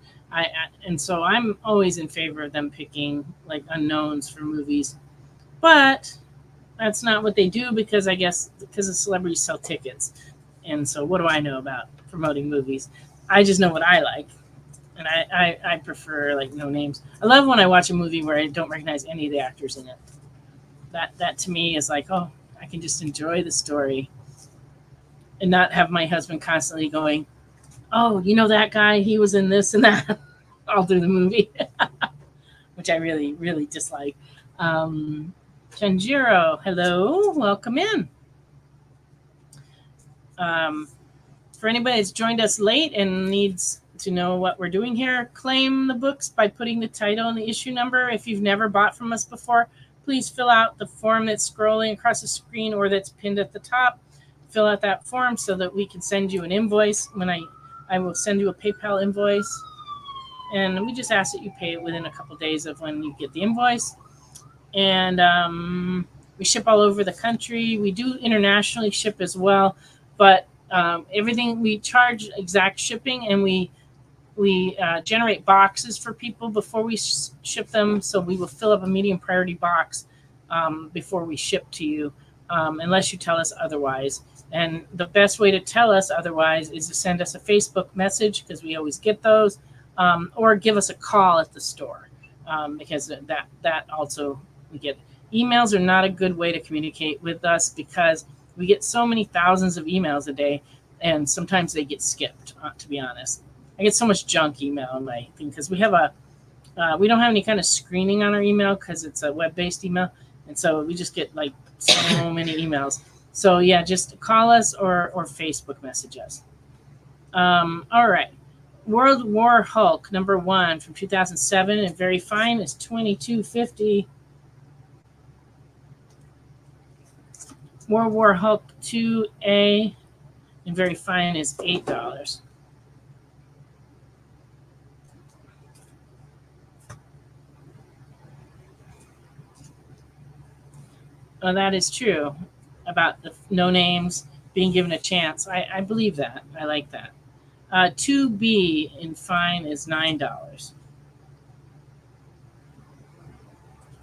And so I'm always in favor of them picking like unknowns for movies, but that's not what they do, because I guess because the celebrities sell tickets. And so what do I know about promoting movies? I just know what I like. And I prefer like no names. I love when I watch a movie where I don't recognize any of the actors in it. That to me is like, oh, I can just enjoy the story and not have my husband constantly going, oh, you know that guy, he was in this and that all through the movie, which I really, really dislike. Tanjiro, hello, welcome in. For anybody that's joined us late and needs to know what we're doing here, claim the books by putting the title and the issue number. If you've never bought from us before, please fill out the form that's scrolling across the screen or that's pinned at the top. Fill out that form so that we can send you an invoice. When I will send you a PayPal invoice. And we just ask that you pay it within a couple of days of when you get the invoice. And we ship all over the country. We do internationally ship as well. But everything, we charge exact shipping, and we generate boxes for people before we ship them. So we will fill up a medium priority box before we ship to you, unless you tell us otherwise. And the best way to tell us otherwise is to send us a Facebook message, because we always get those, or give us a call at the store, because that also we get. Emails are not a good way to communicate with us, because we get so many thousands of emails a day, and sometimes they get skipped, to be honest. I get so much junk email in my thing, because we don't have any kind of screening on our email, because it's a web-based email. And so we just get like so many emails. So yeah, just call us or Facebook message us. All right. World War Hulk #1 from 2007 and very fine is $22.50. World War Hulk 2A and very fine is $8. Oh, that is true about the no names being given a chance. I believe that. I like that. 2B in fine is $9.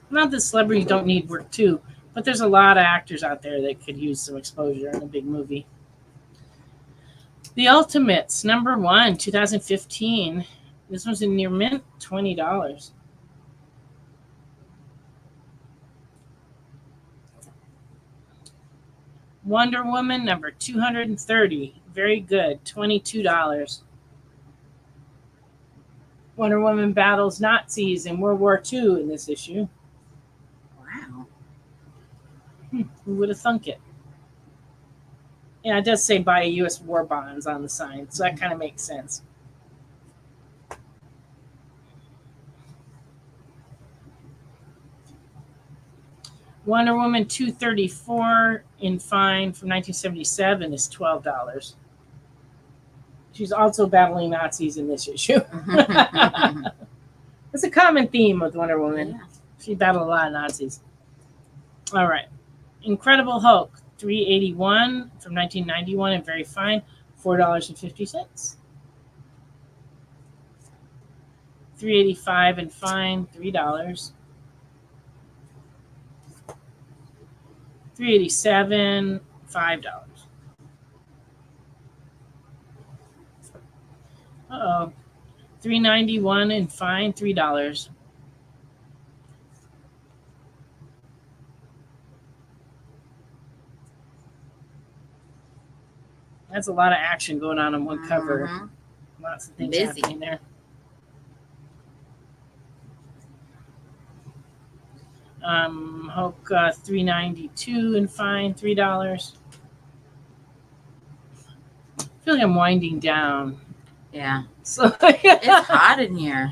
Not that celebrities don't need work too, but there's a lot of actors out there that could use some exposure in a big movie. The Ultimates, number 1, 2015. This one's in near mint, $20. Wonder Woman, number 230. Very good, $22. Wonder Woman battles Nazis in World War II in this issue. Wow. Who would have thunk it? Yeah, it does say buy U.S. war bonds on the sign, so that kind of makes sense. Wonder Woman 234 in fine from 1977 is $12. She's also battling Nazis in this issue. It's a common theme with Wonder Woman. Yeah. She battled a lot of Nazis. All right. Incredible Hulk 381 from 1991 and very fine, $4.50. 385 and fine, $3. 387, $5. Uh-oh. 391 and fine, $3. That's a lot of action going on one cover. Mhm. Lots of things Busy. happening there. Hulk 392 and fine, $3. I feel like I'm winding down. Yeah. So It's hot in here.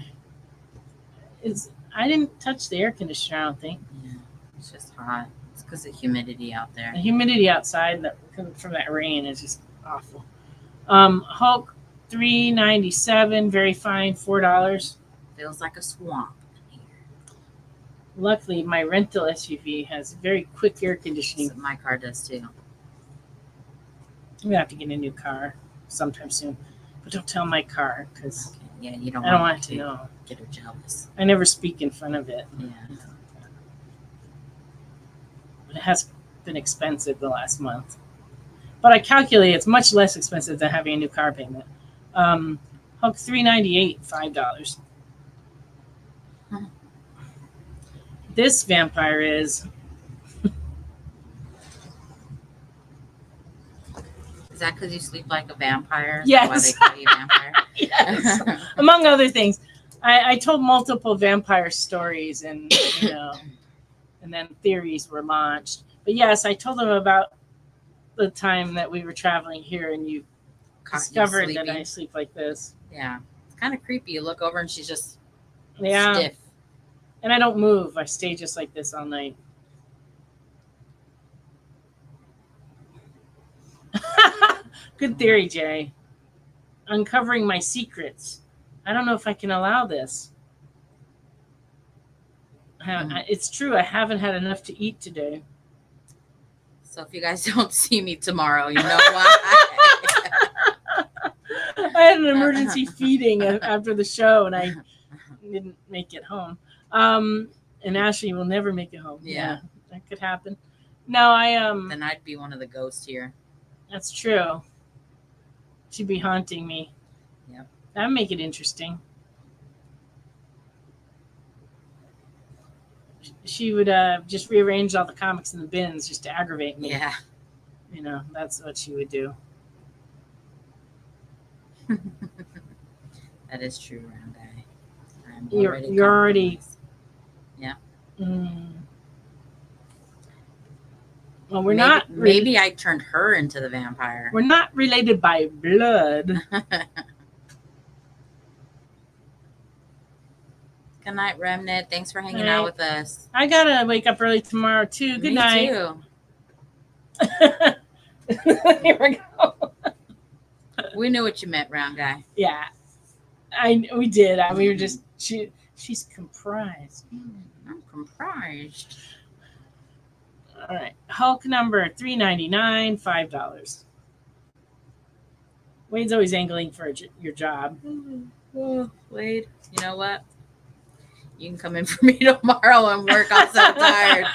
I didn't touch the air conditioner, I don't think. Yeah. It's just hot. It's because of humidity out there. The humidity outside that coming from that rain is just awful. Hulk 397, very fine, $4. Feels like a swamp in here. Luckily, my rental SUV has very quick air conditioning. So my car does too. I'm gonna have to get a new car sometime soon, but don't tell my car because Okay. Yeah, you don't I don't want want it to know. get her jealous. I never speak in front of it. Yeah. But it has been expensive the last month. But I calculate it's much less expensive than having a new car payment. Hulk 398, $5. Huh. This vampire is Is that because you sleep like a vampire? Is Yes. that why they call you vampire? yes, among other things. I told multiple vampire stories and and then theories were launched. But yes, I told them about the time that we were traveling here and you Caught you discovered that sleeping. I sleep like this. Yeah. It's kind of creepy. You look over and she's just Yeah. stiff. And I don't move. I stay just like this all night. Good theory, Jay. Uncovering my secrets. I don't know if I can allow this. It's true. I haven't had enough to eat today. So if you guys don't see me tomorrow, you know why. I had an emergency feeding after the show, and I didn't make it home. And Ashley will never make it home. Yeah. That could happen. No, Then I'd be one of the ghosts here. That's true. She'd be haunting me. Yep. That'd make it interesting. She would just rearrange all the comics in the bins just to aggravate me. Yeah. That's what she would do. That is true, round guy. I'm You're already. compromised. Yeah. Well, we're not. Maybe I turned her into the vampire. We're not related by blood. Good night, Remnant. Thanks for hanging out with us. I gotta wake up early tomorrow too. Good Me night. too. Here we go. We knew what you meant, round guy. Yeah, we did. We were just she's comprised. I'm comprised. All right, Hulk number 399, $5. Wade's always angling for your job. Oh, Wade, you know what? You can come in for me tomorrow and work. I'm so tired.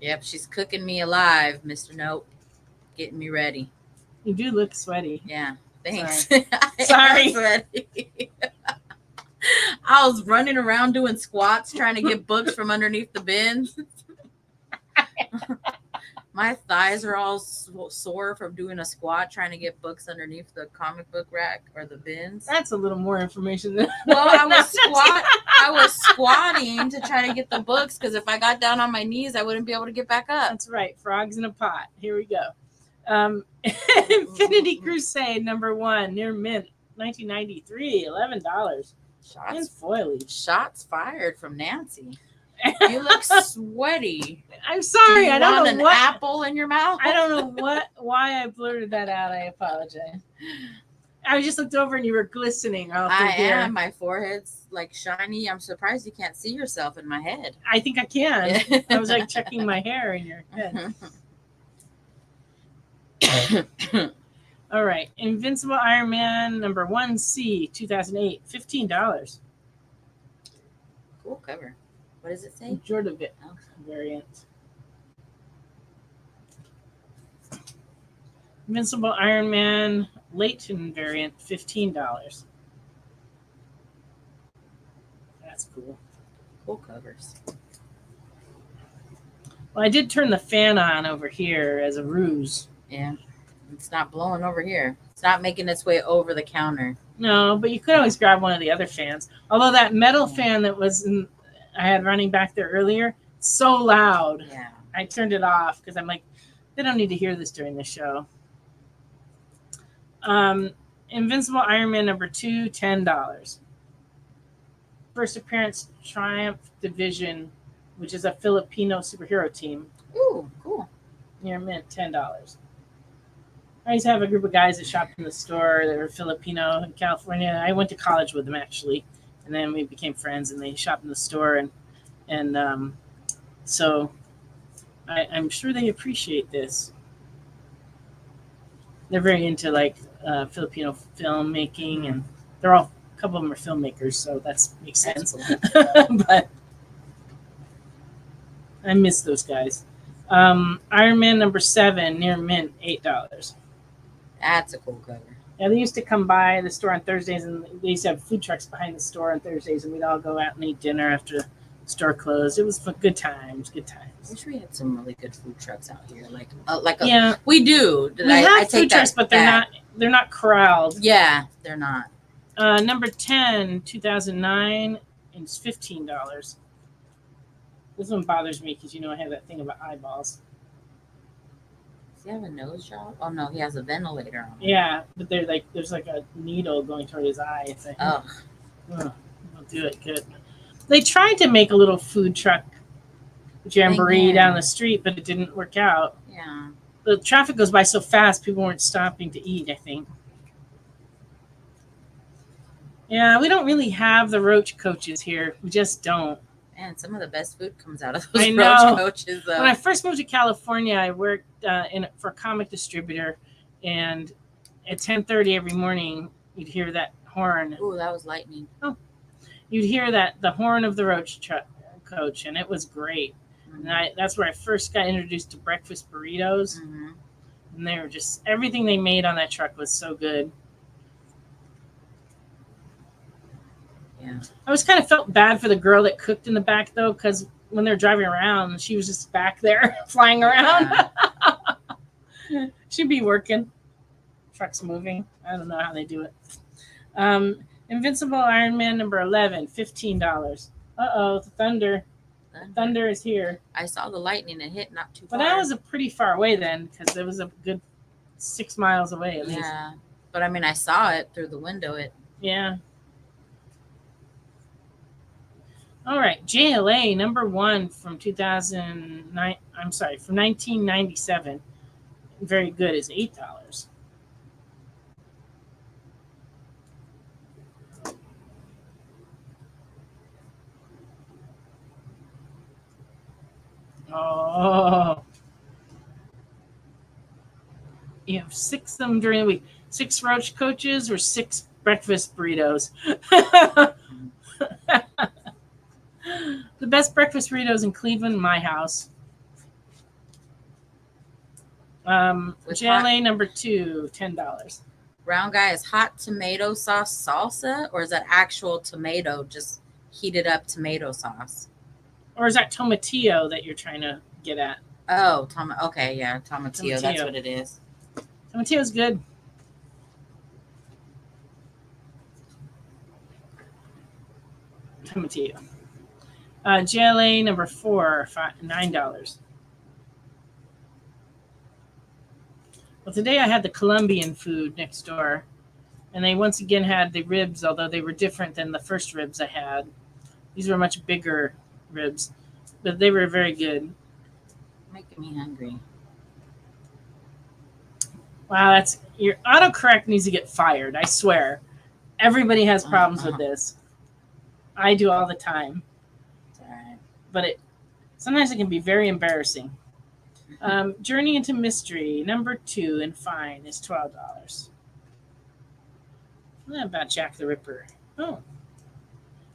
Yep, she's cooking me alive, Mr. Nope. Getting me ready. You do look sweaty. Yeah, thanks. Sorry. Sweaty. I was running around doing squats trying to get books from underneath the bins. My thighs are all sore from doing a squat trying to get books underneath the comic book rack or the bins. That's a little more information than Well, I was squatting to try to get the books because if I got down on my knees, I wouldn't be able to get back up. That's right. Frogs in a pot. Here we go. Infinity Crusade #1 near mint, 1993, $11. And foliage. Shots fired from Nancy. You look sweaty. I'm sorry. Do you I don't want know what apple in your mouth. I don't know why I blurted that out. I apologize. I just looked over and you were glistening all through here. I am. My forehead's like shiny. I'm surprised you can't see yourself in my head. I think I can. I was like checking my hair in your head. All right. Invincible Iron Man #1C, 2008, $15. Cool cover. What does it say? Jordavit variant. Invincible Iron Man Leighton variant, $15. That's cool. Cool covers. Well, I did turn the fan on over here as a ruse. Yeah. It's not blowing over here. It's not making its way over the counter. No, but you could always grab one of the other fans. Although that metal fan that was I had running back there earlier, so loud. Yeah. I turned it off because I'm like, they don't need to hear this during the show. Invincible Iron Man #2, $10. First appearance, Triumph Division, which is a Filipino superhero team. Ooh, cool. Near mint, $10. I used to have a group of guys that shopped in the store that were Filipino in California. I went to college with them, actually. And then we became friends, and they shopped in the store. And so I'm sure they appreciate this. They're very into, like, Filipino filmmaking, and a couple of them are filmmakers, so that makes sense. Cool. But I miss those guys. Iron Man #7, near mint, $8. That's a cool cover. Yeah, they used to come by the store on Thursdays, and they used to have food trucks behind the store on Thursdays, and we'd all go out and eat dinner after the store closed. It was good times, good times. I wish we had some really good food trucks out here. Yeah, we do. we have food trucks, but they're not corralled. Yeah, they're not. #10, 2009, and it's $15. This one bothers me because I have that thing about eyeballs. Does he have a nose job? Oh no, he has a ventilator on. Yeah, but there's like a needle going toward his eye. It's like, ugh, don't do it. Good. They tried to make a little food truck jamboree down the street, but it didn't work out. Yeah. The traffic goes by so fast, people weren't stopping to eat, I think. Yeah, we don't really have the roach coaches here. We just don't. Man, some of the best food comes out of those I roach know. coaches, though. When I first moved to California, I worked for a comic distributor, and at 10:30 every morning, you'd hear that horn. Ooh, that was lightning. Oh, you'd hear the horn of the roach coach, and it was great. Mm-hmm. And that's where I first got introduced to breakfast burritos, and they were just everything they made on that truck was so good. Yeah. I was kind of felt bad for the girl that cooked in the back, though, because when they were driving around, she was just back there flying around. Yeah. She'd be working. Truck's moving. I don't know how they do it. Invincible Iron Man #11, $15. Uh-oh, the thunder. Thunder is here. I saw the lightning. It hit not too far. But that was pretty far away then, because it was a good 6 miles away at least. Yeah. But, I mean, I saw it through the window. Yeah. All right, JLA #1 from 2009. I'm sorry, from 1997. Very good is $8. Oh, you have 6 of them during the week. 6 roach coaches or 6 breakfast burritos. The best breakfast burritos in Cleveland, my house. With JLA number 2, $10. Brown guy is hot tomato sauce salsa, or is that actual tomato, just heated up tomato sauce? Or is that tomatillo that you're trying to get at? Oh, okay, yeah, tomatillo. That's Tomatillo. what it is. Tomatillo's good. Tomatillo. JLA number 4, $9. Well, today I had the Colombian food next door, and they once again had the ribs, although they were different than the first ribs I had. These were much bigger ribs, but they were very good. Making me hungry. Wow, your autocorrect needs to get fired. I swear, everybody has problems with this. I do all the time, but sometimes it can be very embarrassing. Journey into Mystery number 2 and fine is $12. What about Jack the Ripper? Oh,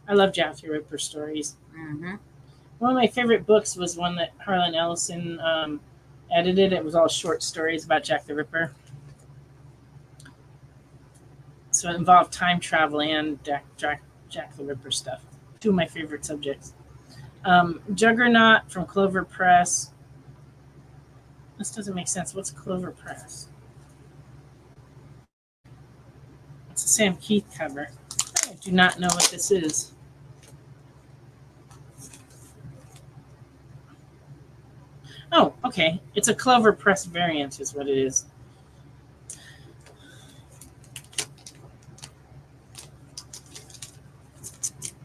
I love Jack the Ripper stories. Mm-hmm. One of my favorite books was one that Harlan Ellison edited. It was all short stories about Jack the Ripper. So it involved time travel and Jack the Ripper stuff. 2 of my favorite subjects. Juggernaut from Clover Press. This doesn't make sense. What's Clover Press? It's a Sam Keith cover. I do not know what this is. Oh, okay. It's a Clover Press variant is what it is.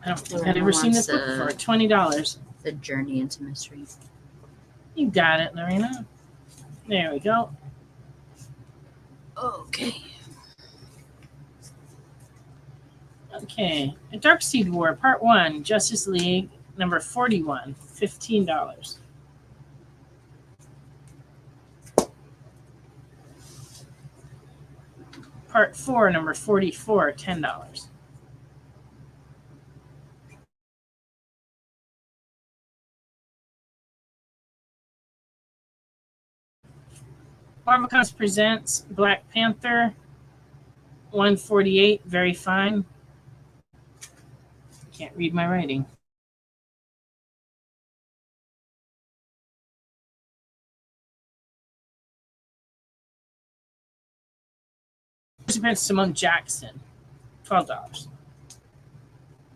I don't think I've ever seen this book before. $20. The Journey into Mystery. You got it, Lorena. There we go. Okay. Okay. A Darkseid War, Part 1, Justice League, number 41, $15. Part 4, number 44, $10. Marvel Comics presents Black Panther, 148, very fine. Can't read my writing. Simone Jackson, $12.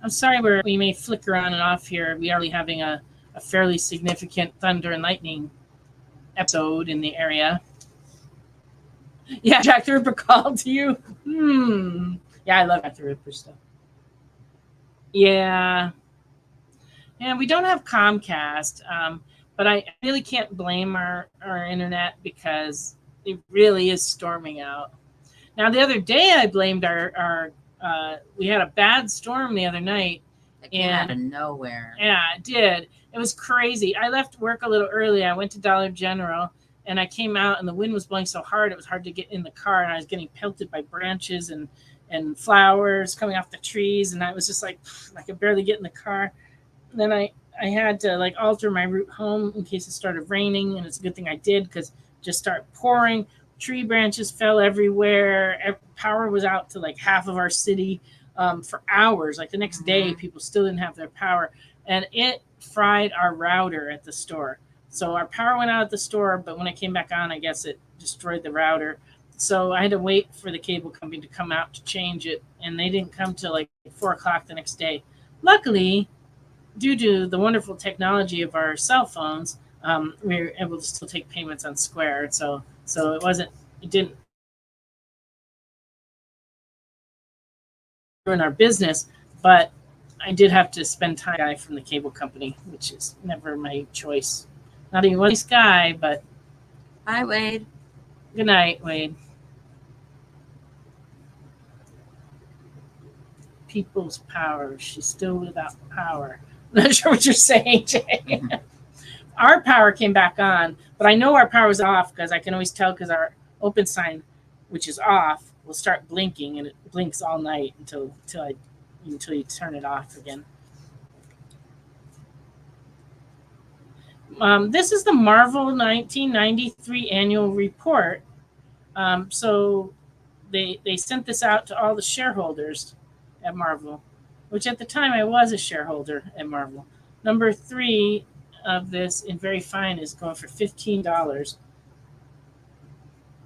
I'm sorry we may flicker on and off here. We are having a fairly significant thunder and lightning episode in the area. Yeah, Jack the Ripper called to you. Yeah, I love Jack the Ripper stuff. Yeah. And we don't have Comcast, but I really can't blame our internet because it really is storming out. Now, the other day I blamed our we had a bad storm the other night. It came out of nowhere. Yeah, it did. It was crazy. I left work a little early. I went to Dollar General. And I came out, and the wind was blowing so hard, it was hard to get in the car. And I was getting pelted by branches and flowers coming off the trees. And I was just like, I could barely get in the car. And then I had to alter my route home in case it started raining. And it's a good thing I did because it just started pouring. Tree branches fell everywhere. Power was out to half of our city for hours. The next day, people still didn't have their power. And it fried our router at the store. So our power went out at the store, but when I came back on, I guess it destroyed the router. So I had to wait for the cable company to come out to change it, and they didn't come till 4 o'clock the next day. Luckily, due to the wonderful technology of our cell phones, we were able to still take payments on Square. So it didn't ruin our business, but I did have to spend time with a guy from the cable company, which is never my choice. Not even a nice guy, but... Hi, Wade. Good night, Wade. People's power. She's still without power. I'm not sure what you're saying, Jay. Our power came back on, but I know our power was off because I can always tell because our open sign, which is off, will start blinking, and it blinks all night until you turn it off again. This is the Marvel 1993 annual report. So they sent this out to all the shareholders at Marvel, which at the time I was a shareholder at Marvel. Number 3 of this in very fine is going for $15.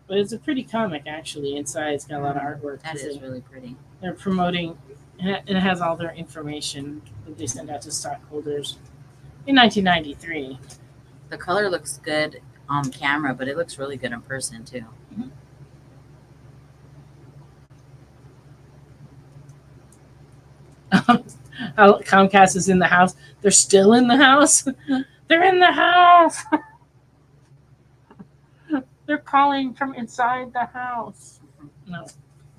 But it's a pretty comic, actually. Inside, it's got a lot of artwork. That is really pretty. They're promoting, and it has all their information that they send out to stockholders in 1993. The color looks good on camera, but it looks really good in person, too. Comcast is in the house. They're still in the house. They're in the house. They're calling from inside the house. No,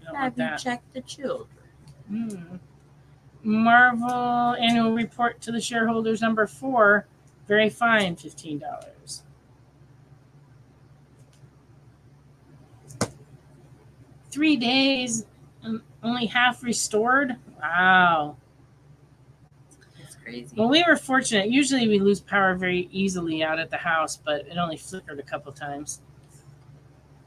don't Have want you that. checked the children? Marvel annual report to the shareholders number 4. Very fine, $15. Three days, and only half restored. Wow. It's crazy. Well, we were fortunate. Usually we lose power very easily out at the house, but it only flickered a couple times.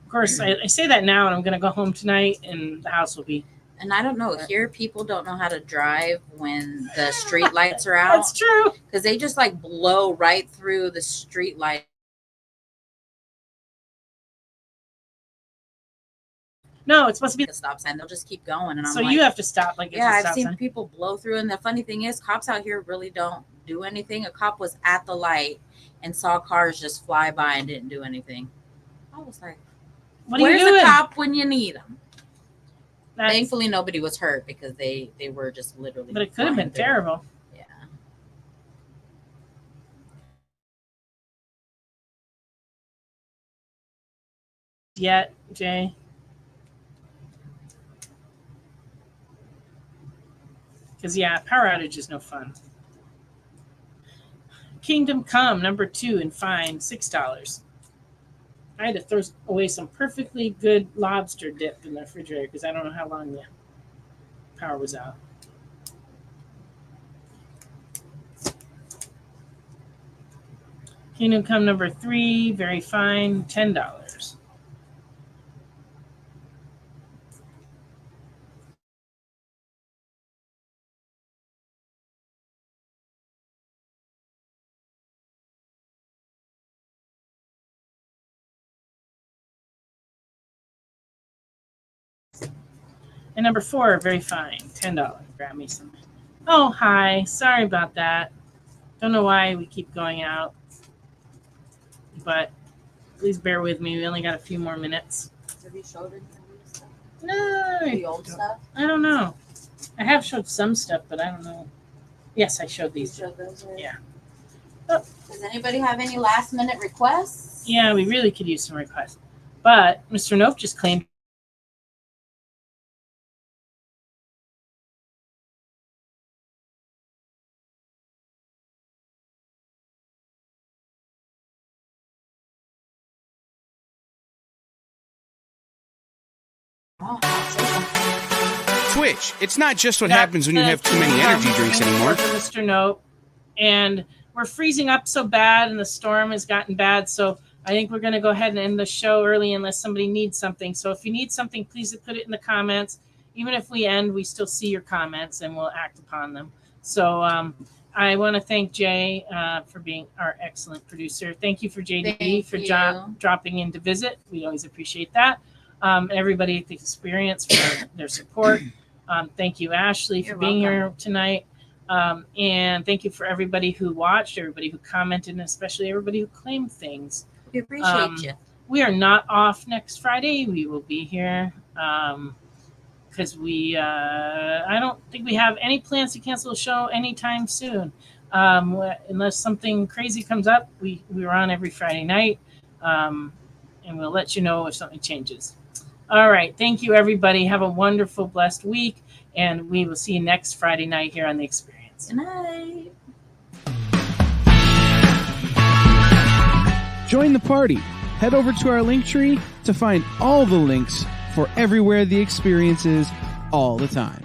Of course, I say that now, and I'm going to go home tonight, and the house will be. And I don't know. Here, people don't know how to drive when the street lights are out. That's true. Because they just like blow right through the street light. No, it's supposed to be The stop sign. They'll just keep going. And I'm so like, you have to stop. Like, it's a yeah, stop I've seen sign. people blow through. And the funny thing is, cops out here really don't do anything. A cop was at the light and saw cars just fly by and didn't do anything. I was like, What are you where's doing? the cop when you need him? That's- Thankfully, nobody was hurt because they were just literally. but it could have been flying through. terrible. Yeah. Yet, Jay. Because, yeah, power outage is no fun. Kingdom Come, number 2 in fine, $6. I had to throw away some perfectly good lobster dip in the refrigerator because I don't know how long the power was out. Kingdom Come, number 3, very fine, $10. And number 4, very fine, $10. Grab me some. Oh, hi. Sorry about that. Don't know why we keep going out. But please bear with me. We only got a few more minutes. Have you showed any of the stuff? No, The old stuff? I don't know. I have showed some stuff, but I don't know. Yes, I showed You these. showed those already? Yeah. Does anybody have any last minute requests? Yeah, we really could use some requests. But Mr. Nope just claimed. Oh, I'll say Twitch. It's not just what happens when you have too many energy drinks anymore. Mr. Nope. And we're freezing up so bad, and the storm has gotten bad. So I think we're going to go ahead and end the show early unless somebody needs something. So if you need something, please put it in the comments. Even if we end, we still see your comments, and we'll act upon them. So I want to thank Jay for being our excellent producer. Thank you for JD Thank for you. dropping in to visit. We always appreciate that. Everybody at the Experience for their support. Thank you, Ashley, for You're being welcome. here tonight. And thank you for everybody who watched, everybody who commented, and especially everybody who claimed things. We appreciate you. We are not off next Friday. We will be here because I don't think we have any plans to cancel a show anytime soon. Unless something crazy comes up, we're on every Friday night, and we'll let you know if something changes. All right. Thank you, everybody. Have a wonderful, blessed week, and we will see you next Friday night here on The Experience. Good night. Join the party. Head over to our Linktree to find all the links for everywhere The Experience is all the time.